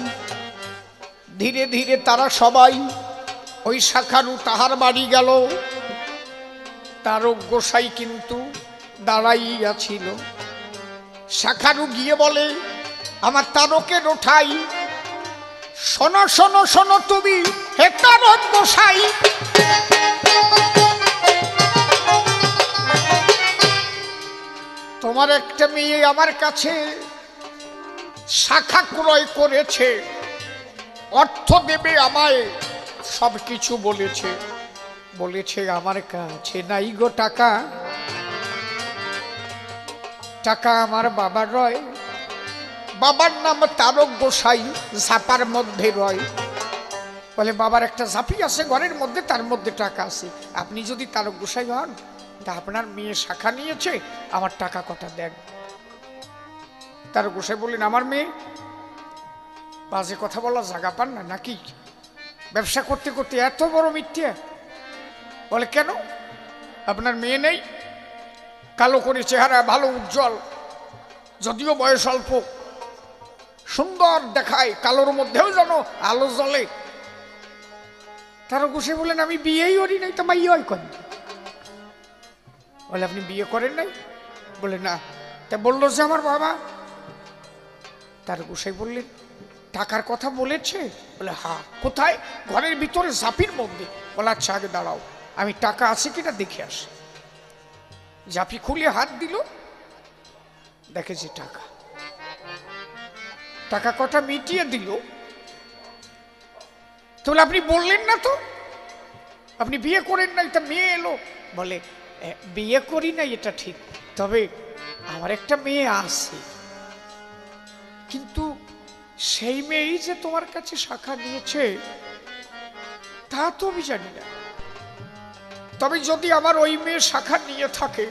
[SPEAKER 1] ধীরে ধীরে তারা সবাই ওই শাখারু তাহার বাড়ি গেল। তারক গোসাই কিন্তু দাঁড়াইয়া ছিল। শাখারু গিয়ে বলে আমার তারকের ওঠাই। শোনো শোনো শোনো তুমি হে তারক গোসাই, তোমার একটা মেয়ে আমার কাছে শাখা ক্রয় করেছে, অর্থ দেবে আমায়, সব কিছু বলেছে। বলেছে আমার কাছে নাই গো টাকা, টাকা আমার বাবার রয়, বাবার নাম তারক গোসাই, ঝাপার মধ্যে রয়। বলে বাবার একটা ঝাঁপি আছে ঘরের মধ্যে, তার মধ্যে টাকা আছে। আপনি যদি তারক গোসাই হন তা আপনার মেয়ে শাখা নিয়েছে, আমার টাকা কটা দেন। তারক গোসাই বললেন আমার মেয়ে, বাজে কথা বলা জায়গা পান না নাকি? ব্যবসা করতে করতে এত বড় মিথ্যা। বলে কেন, আপনার মেয়ে নেই? কালো করে চেহারা, ভালো উজ্জ্বল, যদিও বয়স অল্প, সুন্দর দেখায়, কালোর মধ্যেও যেন আলো জ্বলে। তারক গোসাই বলেন আমি বিয়েই করি নাই, তো মাইয়া হয় করেন। বলে আপনি বিয়ে করেন নাই? বলে না। তা বললো যে আমার বাবা। তারক গোসাই বললেন টাকার কথা বলেছে? বলে হ্যাঁ। কোথায়? ঘরের ভিতরে ঝাঁপির মধ্যে। বলে আচ্ছা আগে দাঁড়াও, আমি টাকা আছে কিনা দেখে আসি। ঝাঁপি খুলে হাত দিল, দেখে যে টাকা। টাকা কটা মিটিয়ে দিল। তাহলে আপনি বললেন না তো আপনি বিয়ে করেন নাই, তা মেয়ে এলো। বলে বিয়ে করি নাই এটা ঠিক, তবে আমার একটা মেয়ে আছে, কিন্তু সেই মেয়েই যে তোমার কাছে শাখা নিয়েছে তা তো আমি জানি না। তবে যদি আমার ওই মেয়ে শাখা নিয়ে থাকে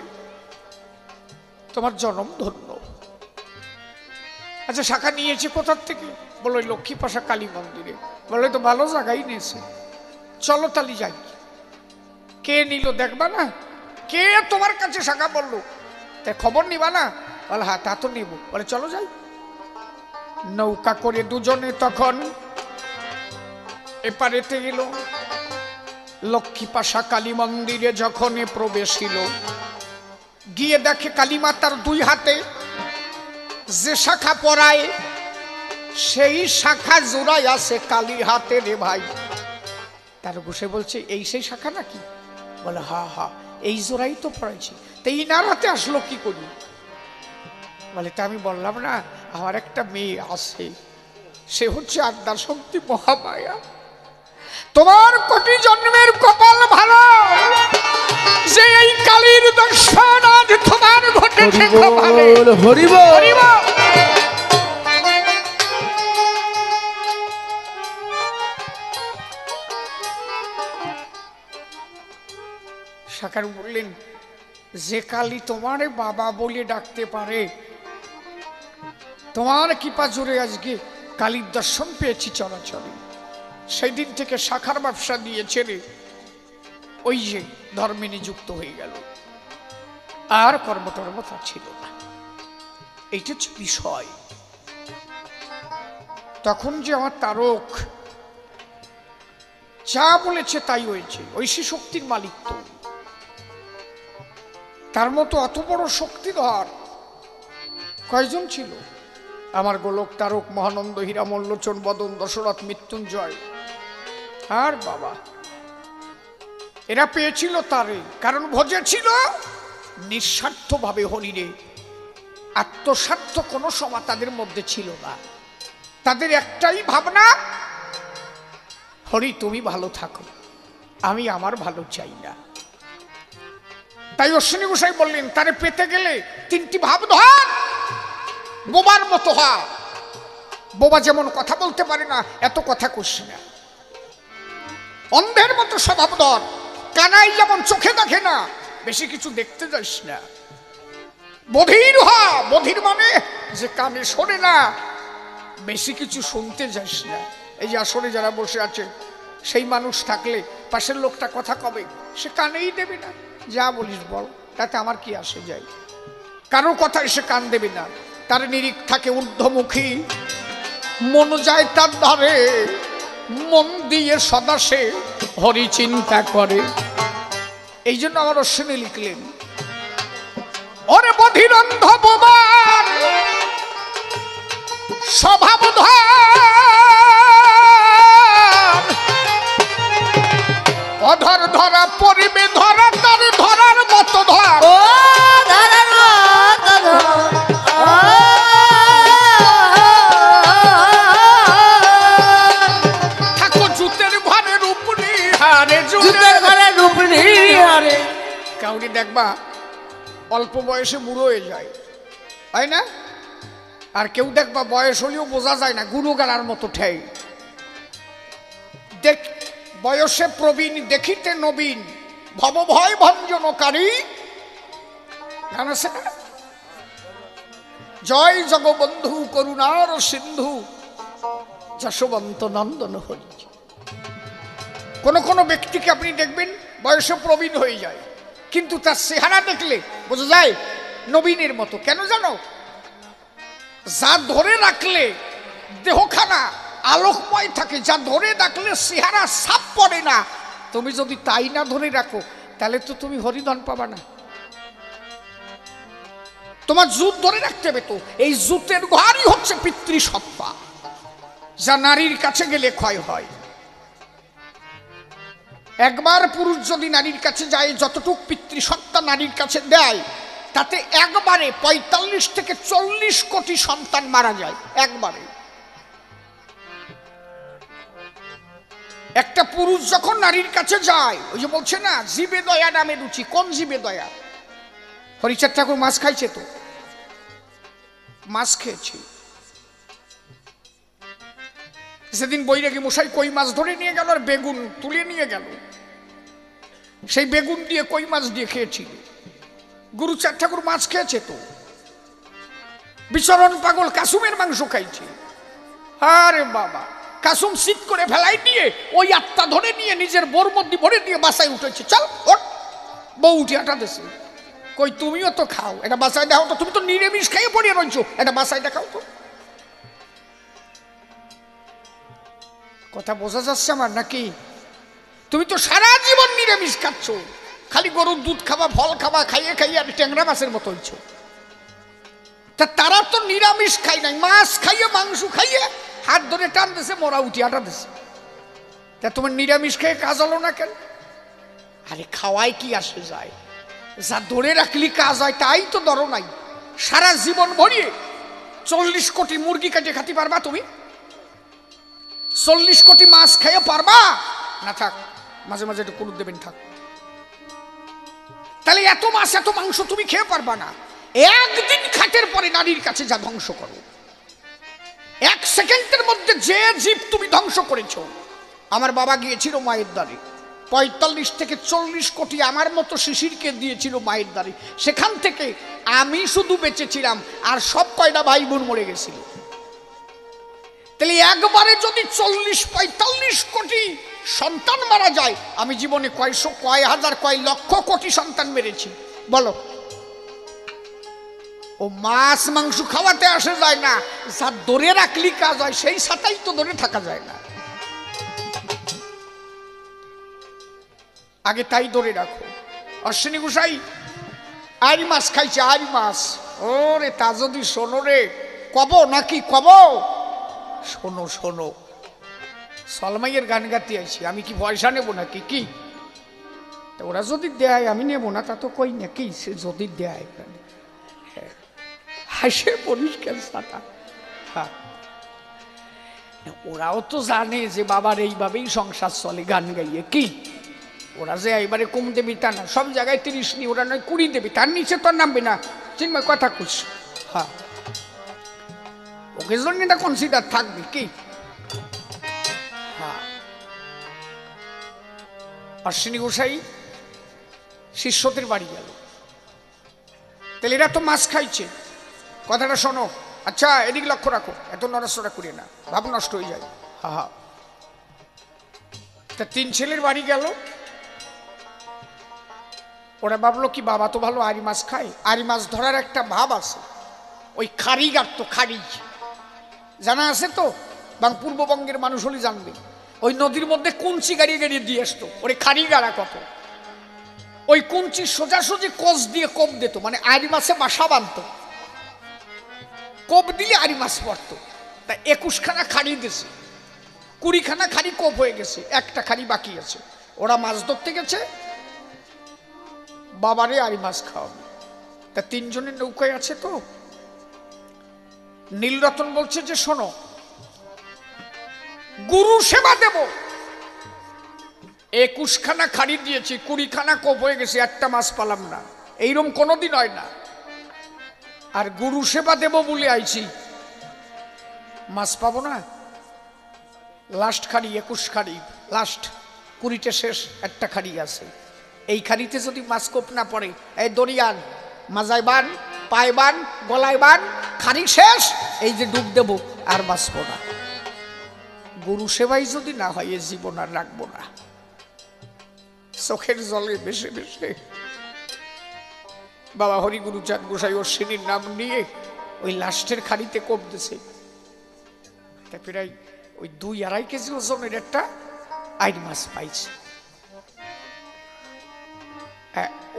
[SPEAKER 1] তোমার জনম ধন্য। আচ্ছা শাখা নিয়েছে কোথার থেকে? বলো ওই লক্ষ্মীপাশা কালী মন্দিরে। বলে তো ভালো জায়গায় নিয়েছে, চলো তালি যাই। কে নিল দেখবা না? কে তোমার কাছে শাখা বললো, তাই খবর নিবা না? বলে হ্যাঁ তা তো নেব। বলে চলো যাই। নৌকা করে দুজনে তখন এপারেতে গেল। লক্ষ্মীপাশা কালী মন্দিরে যখন প্রবেশিল, গিয়ে দেখে কালী মাতার দুই হাতে যে শাখা পরায় সেই শাখা জোড়ায় আছে কালী হাতে রে ভাই। তার বসে বলছে এই সেই শাখা নাকি? বলে হ্যাঁ হ্যাঁ এই জোড়াই তো পড়াইছি, তো ইনার হাতে আসলো কি করি? বলে তা আমি বললাম না আমার একটা মেয়ে আছে, সে হচ্ছে আদ্যা শক্তি মহামায়া। তোমার কোটি জন্মের কপাল ভালো যে এই কালীর দর্শন আজ তোমার ঘটেছে।
[SPEAKER 2] হরিবল হরিবল।
[SPEAKER 1] শাখারু বললেন যে কালী তোমার বাবা বলে ডাকতে পারে, তোমার কৃপা জোরে আজকে কালীর দর্শন পেয়েছি চলাচলে। সেই দিন থেকে শাখার ব্যবসা দিয়ে ছেড়ে ওই যে ধর্মে নিযুক্ত হয়ে গেল, আর কর্মটর্ম তা ছিল না। এইটা হচ্ছে বিষয়। তখন যে আমার তারক যা বলেছে তাই হয়েছে। ঐশী শক্তির মালিক তো, তার মতো অত বড় শক্তিধর কয়জন ছিল? আমার গোলক তারক, মহানন্দ, হীরামল্লোচন, বদন, দশরথ, মৃত্যুঞ্জয় আর বাবা, এরা পেয়েছিল তারে, কারণ ভজেছিল নিঃস্বার্থভাবে হরিরে। আত্মস্বার্থ কোনো সময় তাদের মধ্যে ছিল না। তাদের একটাই ভাবনা, হরি তুমি ভালো থাকো, আমি আমার ভালো চাই না। তাই অশ্বিনী গোসাই বললেন তারে পেতে গেলে তিনটি ভাব ধর, বোবার মতো হা। বোবা যেমন কথা বলতে পারে না, এত কথা কইস না। অন্ধের মতো স্বভাব ধর, কানাই যেমন চোখে দেখে না, বেশি কিছু দেখতে যাস না। বধির হ, বধির মানে যে কানে শোনে না, বেশি কিছু শুনতে যাস না। এই যে আসরে যারা বসে আছে সেই মানুষ থাকলে পাশের লোকটা কথা কবে, সে কানেই দেবে না। যা বলিস বল, তাতে আমার কি আসে যায়। কারো কথায় সে কান দেবে না। তার নিরিখ থাকে ঊর্ধ্বমুখী, মন যায় তার ধারে, মন দিয়ে সদা সে হরি চিন্তা করে। এই জন্য আমার অশ্বিনী লিখলেন, ওরে বধিরন্ধ বোমান স্বভাবধার, অধর ধরা পরিবে ধরা, তার ধরার মতো ধর।
[SPEAKER 3] ও ধরার মতো ধর,
[SPEAKER 1] ঠাকুর জুতের ঘরের উপরি হারে,
[SPEAKER 3] জুতের ঘরে রূপনি হারে।
[SPEAKER 1] কাউকে দেখবা অল্প বয়সে বুড়ো হয়ে যায়, তাই না? আর কেউ দেখবা বয়স হলেও বোঝা যায় না, গুরুগারার মতো ঠেই। দেখ বয়সে প্রবীণ, দেখিতে নবীন, ভব ভয় ভঞ্জনকারী গান আছে না? জয় জগবন্ধু করুণার সিন্ধু যশবন্ত নন্দন হরি। কোন কোন ব্যক্তিকে আপনি দেখবেন বয়সে প্রবীণ হয়ে যায়, কিন্তু তার চেহারা দেখলে বোঝা যায় নবীনের মতো। কেন জানো? যা ধরে রাখলে দেহখানা আলোকময় থাকে, যা ধরে রাখলে চেহারা সাপ পড়ে না, তুমি যদি তাই না ধরে রাখো তাহলে তো তুমি হরিধন পাবা না। তোমার জুত ধরে রাখতে হবে। তো এই জুতের ঘরই হচ্ছে পিতৃসত্তা, যা নারীর কাছে গেলে ক্ষয় হয়। একবার পুরুষ যদি নারীর কাছে যায়, যতটুক পিতৃসত্তা নারীর কাছে দেয়, তাতে একবারে ৪৫ থেকে ৪০ কোটি সন্তান মারা যায় একবারে। একটা পুরুষ যখন নারীর কাছে যায়, ওই যে বলছে না জীবে দয়া নামে রুচি। কোন জীবে দয়া? হরিচাঁদ ঠাকুর মাছ খাইছে, তো মাছ খেয়েছে। সেদিন বৈরাগী মশাই কই মাছ ধরে নিয়ে গেল আর বেগুন তুলে নিয়ে গেল, সেই বেগুন দিয়ে কই মাছ দিয়ে খেয়েছিল। গুরুচাঁদ ঠাকুর মাছ খেয়েছে, তো বিচরণ পাগল কাসুমের মাংস খাইছে। আরে বাবা, কাসুম শীত করে ফেলাই দিয়ে ওই আত্মা ধরে নিয়ে নিজের বোর মধ্যে ভরে দিয়ে বাসায় উঠেছে। চল ওঠ, বউ উঠে আটা দেশে। কই তুমিও তো খাও, এটা বাসায় দেখাও তো। তুমি তো নিরামিষ খাইয়ে পড়িয়ে রয়েছো, এটা বাসায় দেখাও তো। কথা বোঝা যাচ্ছে আমার নাকি? তুমি তো সারা জীবন নিরামিষ খাচ্ছ, খালি গরুর দুধ খাবা, ফল খাবা, খাইয়ে খাইয়ে আর ট্যাংরা মাছের মতো হয়েছো। তা তারা তো নিরামিষ খাই নাই, মাছ খাইয়ে মাংস খাইয়ে হাত ধরে টান দিছে, মোরা উঠি আটা দিছে। তা তোমার নিরামিষ খেয়ে কাজ হলো না কেন? আরে খাওয়াই কি আসে যায়, যা ধরে রাখলি কাজ হয় তাই তো ধরো নাই। সারা জীবন ভরিয়ে ৪০ কোটি মুরগি কাটে খাতে পারবা তুমি? ৪০ কোটি মাছ খেয়ে পারবা না? থাক, মাঝে মাঝে একটু কুলুপ দেবেন, থাক। তাহলে এত মাছ এত মাংস তুমি খেয়ে পারবা না। একদিন খাটের পরে নারীর কাছে যা ধ্বংস করো, ১ সেকেন্ডের মধ্যে যে জীব তুমি ধ্বংস করেছো। আমার বাবা গিয়েছিল মায়ের দ্বারে, ৪৫ থেকে ৪০ কোটি আমার মতো শিশিরকে দিয়েছিল মায়ের দ্বারে। সেখান থেকে আমি শুধু বেঁচেছিলাম, আর সব কয়টা ভাই বোন মরে গেছিল। তাহলে একবারে যদি ৪০-৪৫ কোটি সন্তান মারা যায়, আমি জীবনে কয়শো, কয় হাজার, কয় লক্ষ কোটি সন্তান মেরেছি বলো। ও মাছ মাংস খাওয়াতে আসে যায় না, যা ধরে রাখলি কাজ হয় সেই সাথেই তো ধরে থাকা যায় না। আগে তাই ধরে রাখো। অশ্বিনী গোসাই আরি মাছ খাইছে, আরি মাছ। ওরে তা যদি শোনো রে, কব নাকি কব? শোনো শোনো, সলমাইয়ের গান গাতে আইছি, আমি কি পয়সা নেবো নাকি? কি ওরা যদি দেয় আমি নেবো না, তা তো কই নাকি? সে যদি দেয় হাসে বলিস কেন সাটা? হ্যাঁ, ওরাও তো জানে যে বাবার এইভাবেই সংসার চলে গান গাইয়ে। কি ওরা যে এইবারে কম দেবি তা না, সব জায়গায় ৩০ নি, ওরা নয় ২০ দেবি, তার নিচে তো নামবে না। চিন্ময় কথা কুস। হ্যাঁ, ওকে জন্য এটা কনসিডার থাকবে। কি হ্যাঁ, অশ্বিনী গোসাই শিষ্যদের বাড়ি গেল, তাহলে এরা তো মাছ খাইছে। কথাটা শোনো, আচ্ছা এদিকে লক্ষ্য রাখো, এত নড়াচড়া করিয়ে না, ভাব নষ্ট হয়ে যায়। হা হা, তা তিন ছেলের বাড়ি গেল, ওরা ভাবলো কি বাবা তো ভালো আড়ি মাছ খায়, আড়ি মাছ ধরার একটা ভাব আছে, ওই খাড়ি গাড়তো, খাড়ি জানা আছে তো, পূর্ববঙ্গের মানুষ হলে জানবে, ওই নদীর মধ্যে কুঞ্চি গাড়িয়ে গাড়িয়ে দিয়ে আসতো, ওরে খাড়ি গাড়া কত, ওই কুঞ্চি সোজাসুজি কোচ দিয়ে কোপ দিত, মানে আড়ি মাছে বাসা বাঁধত, কোপ দিলে আড়ি মাছ পড়তো। তা 21খানা খাড়ি দিয়েছে, 20খানা খাড়ি কোপ হয়ে গেছে, একটা খাড়ি বাকি আছে। ওরা মাছ ধরতে গেছে, বাবারে আড়ি মাছ খাওয়াবে। তা তিনজনের নৌকায় আছে তো, নীলরতন বলছে যে শোনো, গুরু সেবা দেব, 21খানা খাড়ি দিয়েছি, 20খানা কোপ হয়ে গেছে, একটা মাছ পালাম না, এইরকম কোনোদিন হয় না। আর গুরু সেবা দেব বলে আইছি, মাছ পাবো না। লাস্ট খাড়ি 21 খাড়ি, লাস্ট 20টে শেষ, একটা খাড়ি আছে, এই খাড়িতে যদি মাছ কোপ না পড়ে, এই দরিয়ান মাজায় বান, পায়ে বান, গলায় বান, খাড়ি শেষ, এই যে ডুব দেব, আর বাঁচবো না। গুরু সেবাই যদি না হয়, এ জীবন আর রাখবো না। চোখের জলে বেশে বেশে বাবা হরিগুরুচাঁদ গোসাই অশ্বিনীর নাম নিয়ে ওই লাস্টের খাড়িতে কোপ দিছে। প্রায় ওই 2-2.5 কেজি ওজনের একটা আইড় মাছ পাইছে।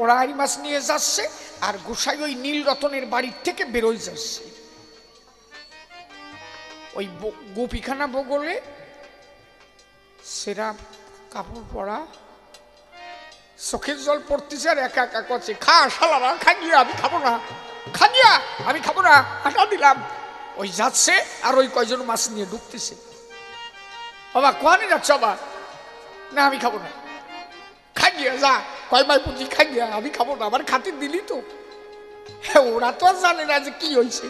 [SPEAKER 1] ওরা আইড় মাছ নিয়ে যাচ্ছে, আর গোসাই ওই নীলরতনের বাড়ির থেকে বেরোয় যাচ্ছে। ওই গোপীখানা বগলে সেরা কাপড় পরা, চোখের জল পড়তেছে, আর একা একা করছে, খা শালারা, খাগিয়া আমি খাবো না, খাগিয়া আমি খাবো না, হাঁটা দিলাম। ওই যাচ্ছে, আর ওই কয়জন মাছ নিয়ে ঢুকতেছে। বাবা কোয়ানে যাচ্ছ? আবার না আমি খাবো না, খাগিয়া যা, কয় মাই পুঁজি খাগিয়া আমি খাবো না, আমার খাতির দিলি তো। হ্যাঁ, ওরা তো আর জানে না যে কি হয়েছে।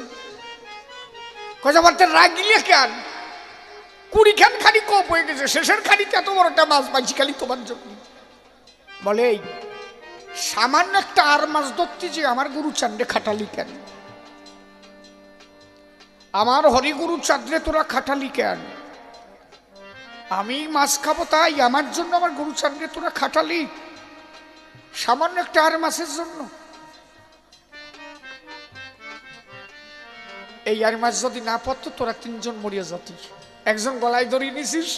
[SPEAKER 1] কয় আমার রাগিলে কেন, 20খান খালি কোপ হয়ে গেছে, শেষের খালিতে এত বড় একটা মাছ পাইছি খালি তোমার জন্য। বলে এই সামান্য একটা আর মাছ ধরতে যে আমার গুরু চাঁদে খাটালি কেন, আমার হরিগুরু চাঁদরে তোরা খাটালি কেন? আমি মাছ খাবো তাই আমার জন্য আমার গুরু চাঁদরে তোরা খাটালি, সামান্য একটা আর মাছের জন্য। এই আর মাছ যদি না পড়তো, তোরা তিনজন মরিয়া যাতি। একজন গলায় দড়ি নিছিস,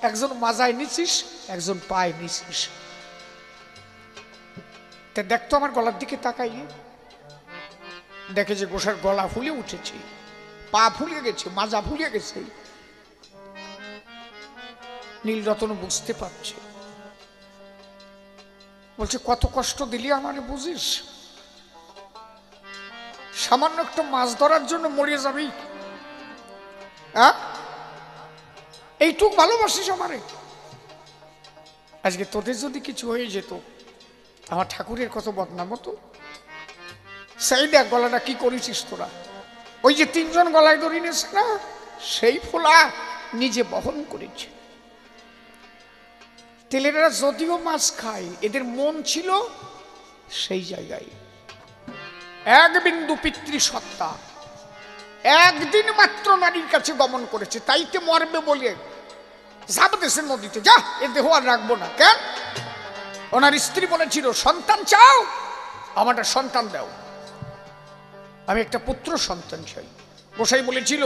[SPEAKER 1] একজন মাজায় নিছিস, একজন পায়ে নিছিস। দেখতো আমার গলার দিকে তাকাইয়ে দেখে যে গোসার গলা ফুলে উঠেছে, পা ফুলে গেছে, মাজা ফুলে গেছে। নীলরতন বুঝতে পারছে, বলছে কত কষ্ট দিলি আমারে বুঝিস, সামান্য একটা মাছ ধরার জন্য মরিয়ে যাবি? এইটুক ভালোবাসিস আমারে? আজকে তোদের যদি কিছু হয়ে যেত, আমার ঠাকুরের কত বদনাম হতো। সেই দেখ গলাটা কি করেছিস তোরা। ওই যে তিনজন গলায় দড়ি নিয়েছে না, সেই ফোলা নিজে বহন করেছে। তেলেরা যদিও মাছ খায়, এদের মন ছিল সেই জায়গায়। এক বিন্দু পিতৃসত্তা, একদিন মাত্র নারীর কাছে গমন করেছে, তাইতে মরবে বলে ঝাঁপ দেশে নদীতে, যা এ দেহ আর রাখবো না। কেন? ওনার স্ত্রী বলেছিল, সন্তান চাও, আমারটা সন্তান দাও, আমি একটা পুত্র সন্তান চাই। গোসাই বলেছিল,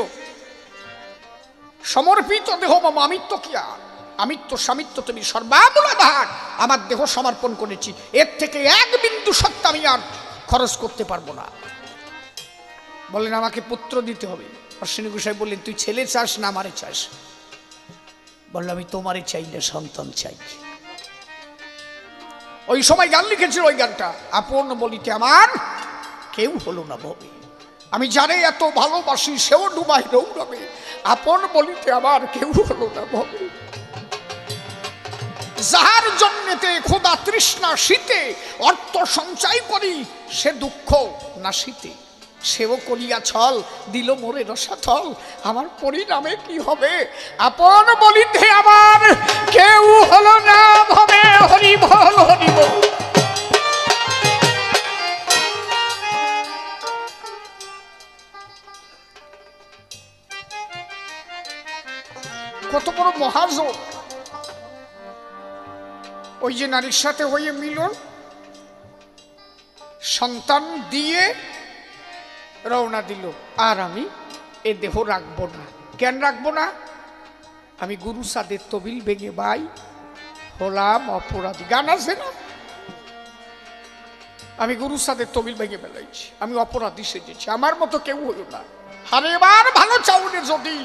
[SPEAKER 1] সমর্পিত দেহ মম আমিত্ব কিয়া, আমিত্ব স্বামিত্ব তুমি সর্বাবলাধার, আমার দেহ সমর্পণ করেছি, এর থেকে এক বিন্দু সত্য আমি আর খরচ করতে পারবো না। বললেন আমাকে পুত্র দিতে হবে। অশ্বিনী গোসাই বললেন, তুই ছেলে চাস না আমারে চাস? বললাম আমি তোমারে চাই না, সন্তান চাই। ওই সময় গান লিখেছিল, ওই গানটা, আপন বলিতে আমার কেউ হলো না ভবে, আমি যারে এত ভালোবাসি সেও ডুবাই রৌরবে, আপন বলিতে আমার কেউ হলো না ভবে। যাহার জন্যেতে খোদা তৃষ্ণা শীতে অর্থ সঞ্চয় করি, সে দুঃখ নাশিতে সেও করিয়া ছল, দিল মোরে রসাতল, আমার পরিণামে কি হবে? আপন বলিতে আমার কেউ হলো না ভবে, হরি বল হরি বল। কত বড় মহাজন! ওই যে নারীর সাথে হয়ে মিলন, সন্তান দিয়ে রওনা দিল। আর আমি এ দেহ রাখবো না। কেন রাখবো না? আমি গুরু সাদের তবিল ভেঙে ভাই হলাম অপরাধী। গান আছে না, আমি গুরু সাদের তবিল ভেঙে ফেলাইছি, আমি অপরাধী সেজেছি, আমার মতো কেউ হইল না। আর এবার ভালো চাউনে যদি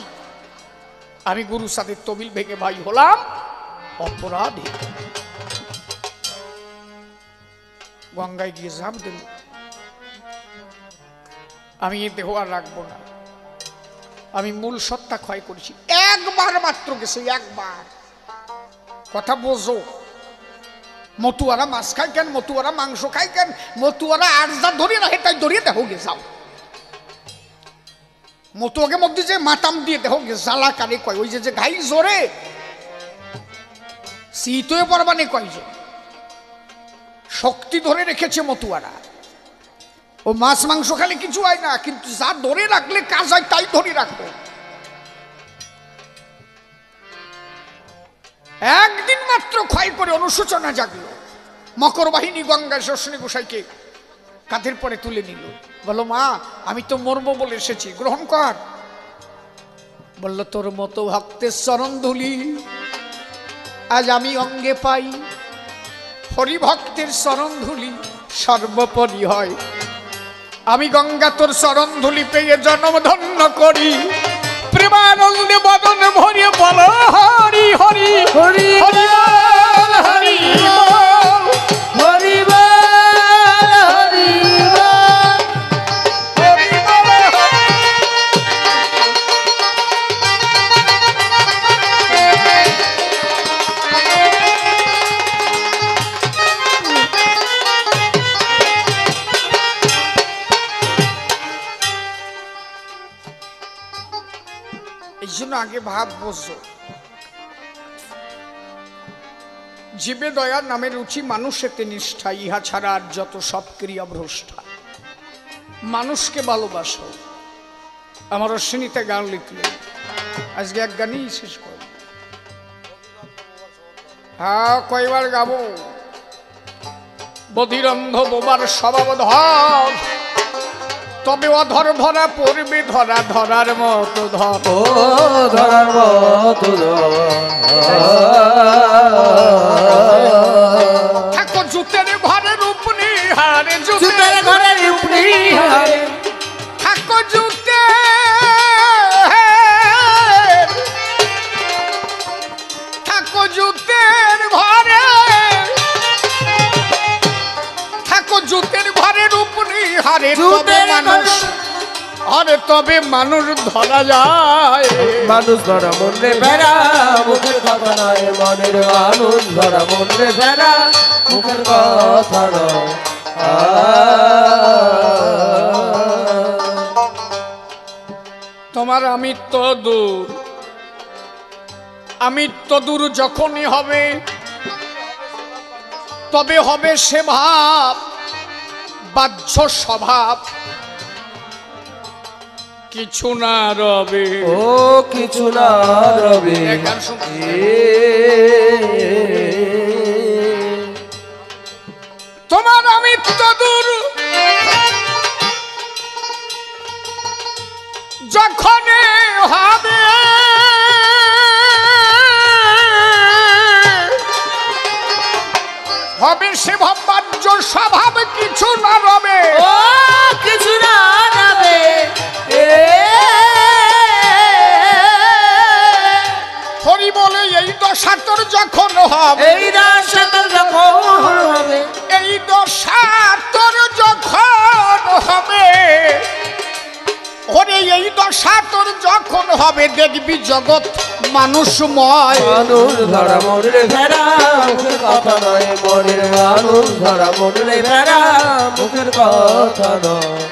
[SPEAKER 1] আমি গুরু সাদের তবিল ভেঙে ভাই হলাম অপরাধী। গঙ্গায় গিয়ে ঝাঁপ দিল। আমি এ দেহ আর রাখবো না, আমি মূল সত্তা ক্ষয় করেছি। একবার মাত্র গেছে, একবার। কথা বোঝো। মতুয়ারা মাছ খায় কেন, মতুয়ারা মাংস খায় কেন, মতুয়ারা আর যা ধরিয়ে রাখে তাই ধরিয়ে দেহ গে যাও। মতুয়াকে মধ্যে যে মাতাম দিয়ে দেহ গে জ্বালা কারে কয়, ওই যে ঘাই জোরে শীতয়ে পরবানে কয় যে শক্তি ধরে রেখেছে মতুয়ারা। ও মাছ মাংস খালে কিছু হয় না, কিন্তু যা ধরে রাখলে কাজ হয় তাই ধরে রাখবো। একদিন মাত্র ক্ষয় করে অনুশোচনা জাগলো। মকর বাহিনী গঙ্গা শোষণী গোসাইকে কাঁধের পরে তুলে নিল। বলো মা, আমি তো মরবো বলে এসেছি, গ্রহণ কর। বলল তোর মতো ভক্তের চরণ ধুলি আজ আমি অঙ্গে পাই, হরিভক্তের চরণ ধুলি সর্বোপরি হয়। আমি গঙ্গা তোর চরণ ধুলি পেয়ে জন্ম ধন্য করি, প্রেমানন্দে বদন ভরিয়ে বল হরি হরি হরি হরি হরি
[SPEAKER 3] হরি
[SPEAKER 1] এই জন্য আগে ভাব বোঝো। জীবে দয়া নামে রুচি, মানুষেতে নিষ্ঠা, ইহা ছাড়া আর যত সব ক্রিয়া ভ্রষ্টা। মানুষকে ভালোবাসো। আমার অশ্বিনীতে গান লিখলেন, আজকে এক গানই শেষ করব। হ্যাঁ, কয়বার গাবো? বধিরন্ধ বোবার স্বভাব ধর, তবে অধর ধরা পড়বে ধরা, ধরার মতো ধর,
[SPEAKER 3] ও ধরার মতো
[SPEAKER 1] থাকো জুতের ঘরের উপনি হারে,
[SPEAKER 3] জুতের ঘরের উপনি হারে,
[SPEAKER 1] থাকো জুতে থাকো জুতের ঘরে, থাকো জুতের ঘরের উপনি হারে, তবে মানুষ আরে তবে মানুষ ধরা যায়।
[SPEAKER 3] মানুষ ধরা মনে ভেড়া, মুখের কথা নয় মনের, মানুষ ধরা মনে ভেড়া, মুখের কথা নয়।
[SPEAKER 1] তোমার আমিত্ব দূর, আমিত্ব দূর যখনই হবে, তবে হবে সে ভাব বাহ্য স্বভাব, কিছু না রবে।
[SPEAKER 3] ও কিছু না রবে।
[SPEAKER 1] গান শুনছি। তোমার আমিত্ব দূর যখন হবে, হবে সে ভাবাজ্য স্বভাব, কিছু না রবে।
[SPEAKER 3] ও কিছু না রবে।
[SPEAKER 1] হরি বলে এই দশা তোর যখন হবে,
[SPEAKER 3] এই দশা তোর যখন হবে,
[SPEAKER 1] এই দশা তোর যখন হবে, ওরে এই দশা তোর যখন হবে, দেখবি জগৎ মানুষময়।
[SPEAKER 3] মানুষ ধরা মনের ভেড়া, মুখের কথা নয় মনের, মানুষ ধরা মনের ভেড়া, মুখের কথা নয়।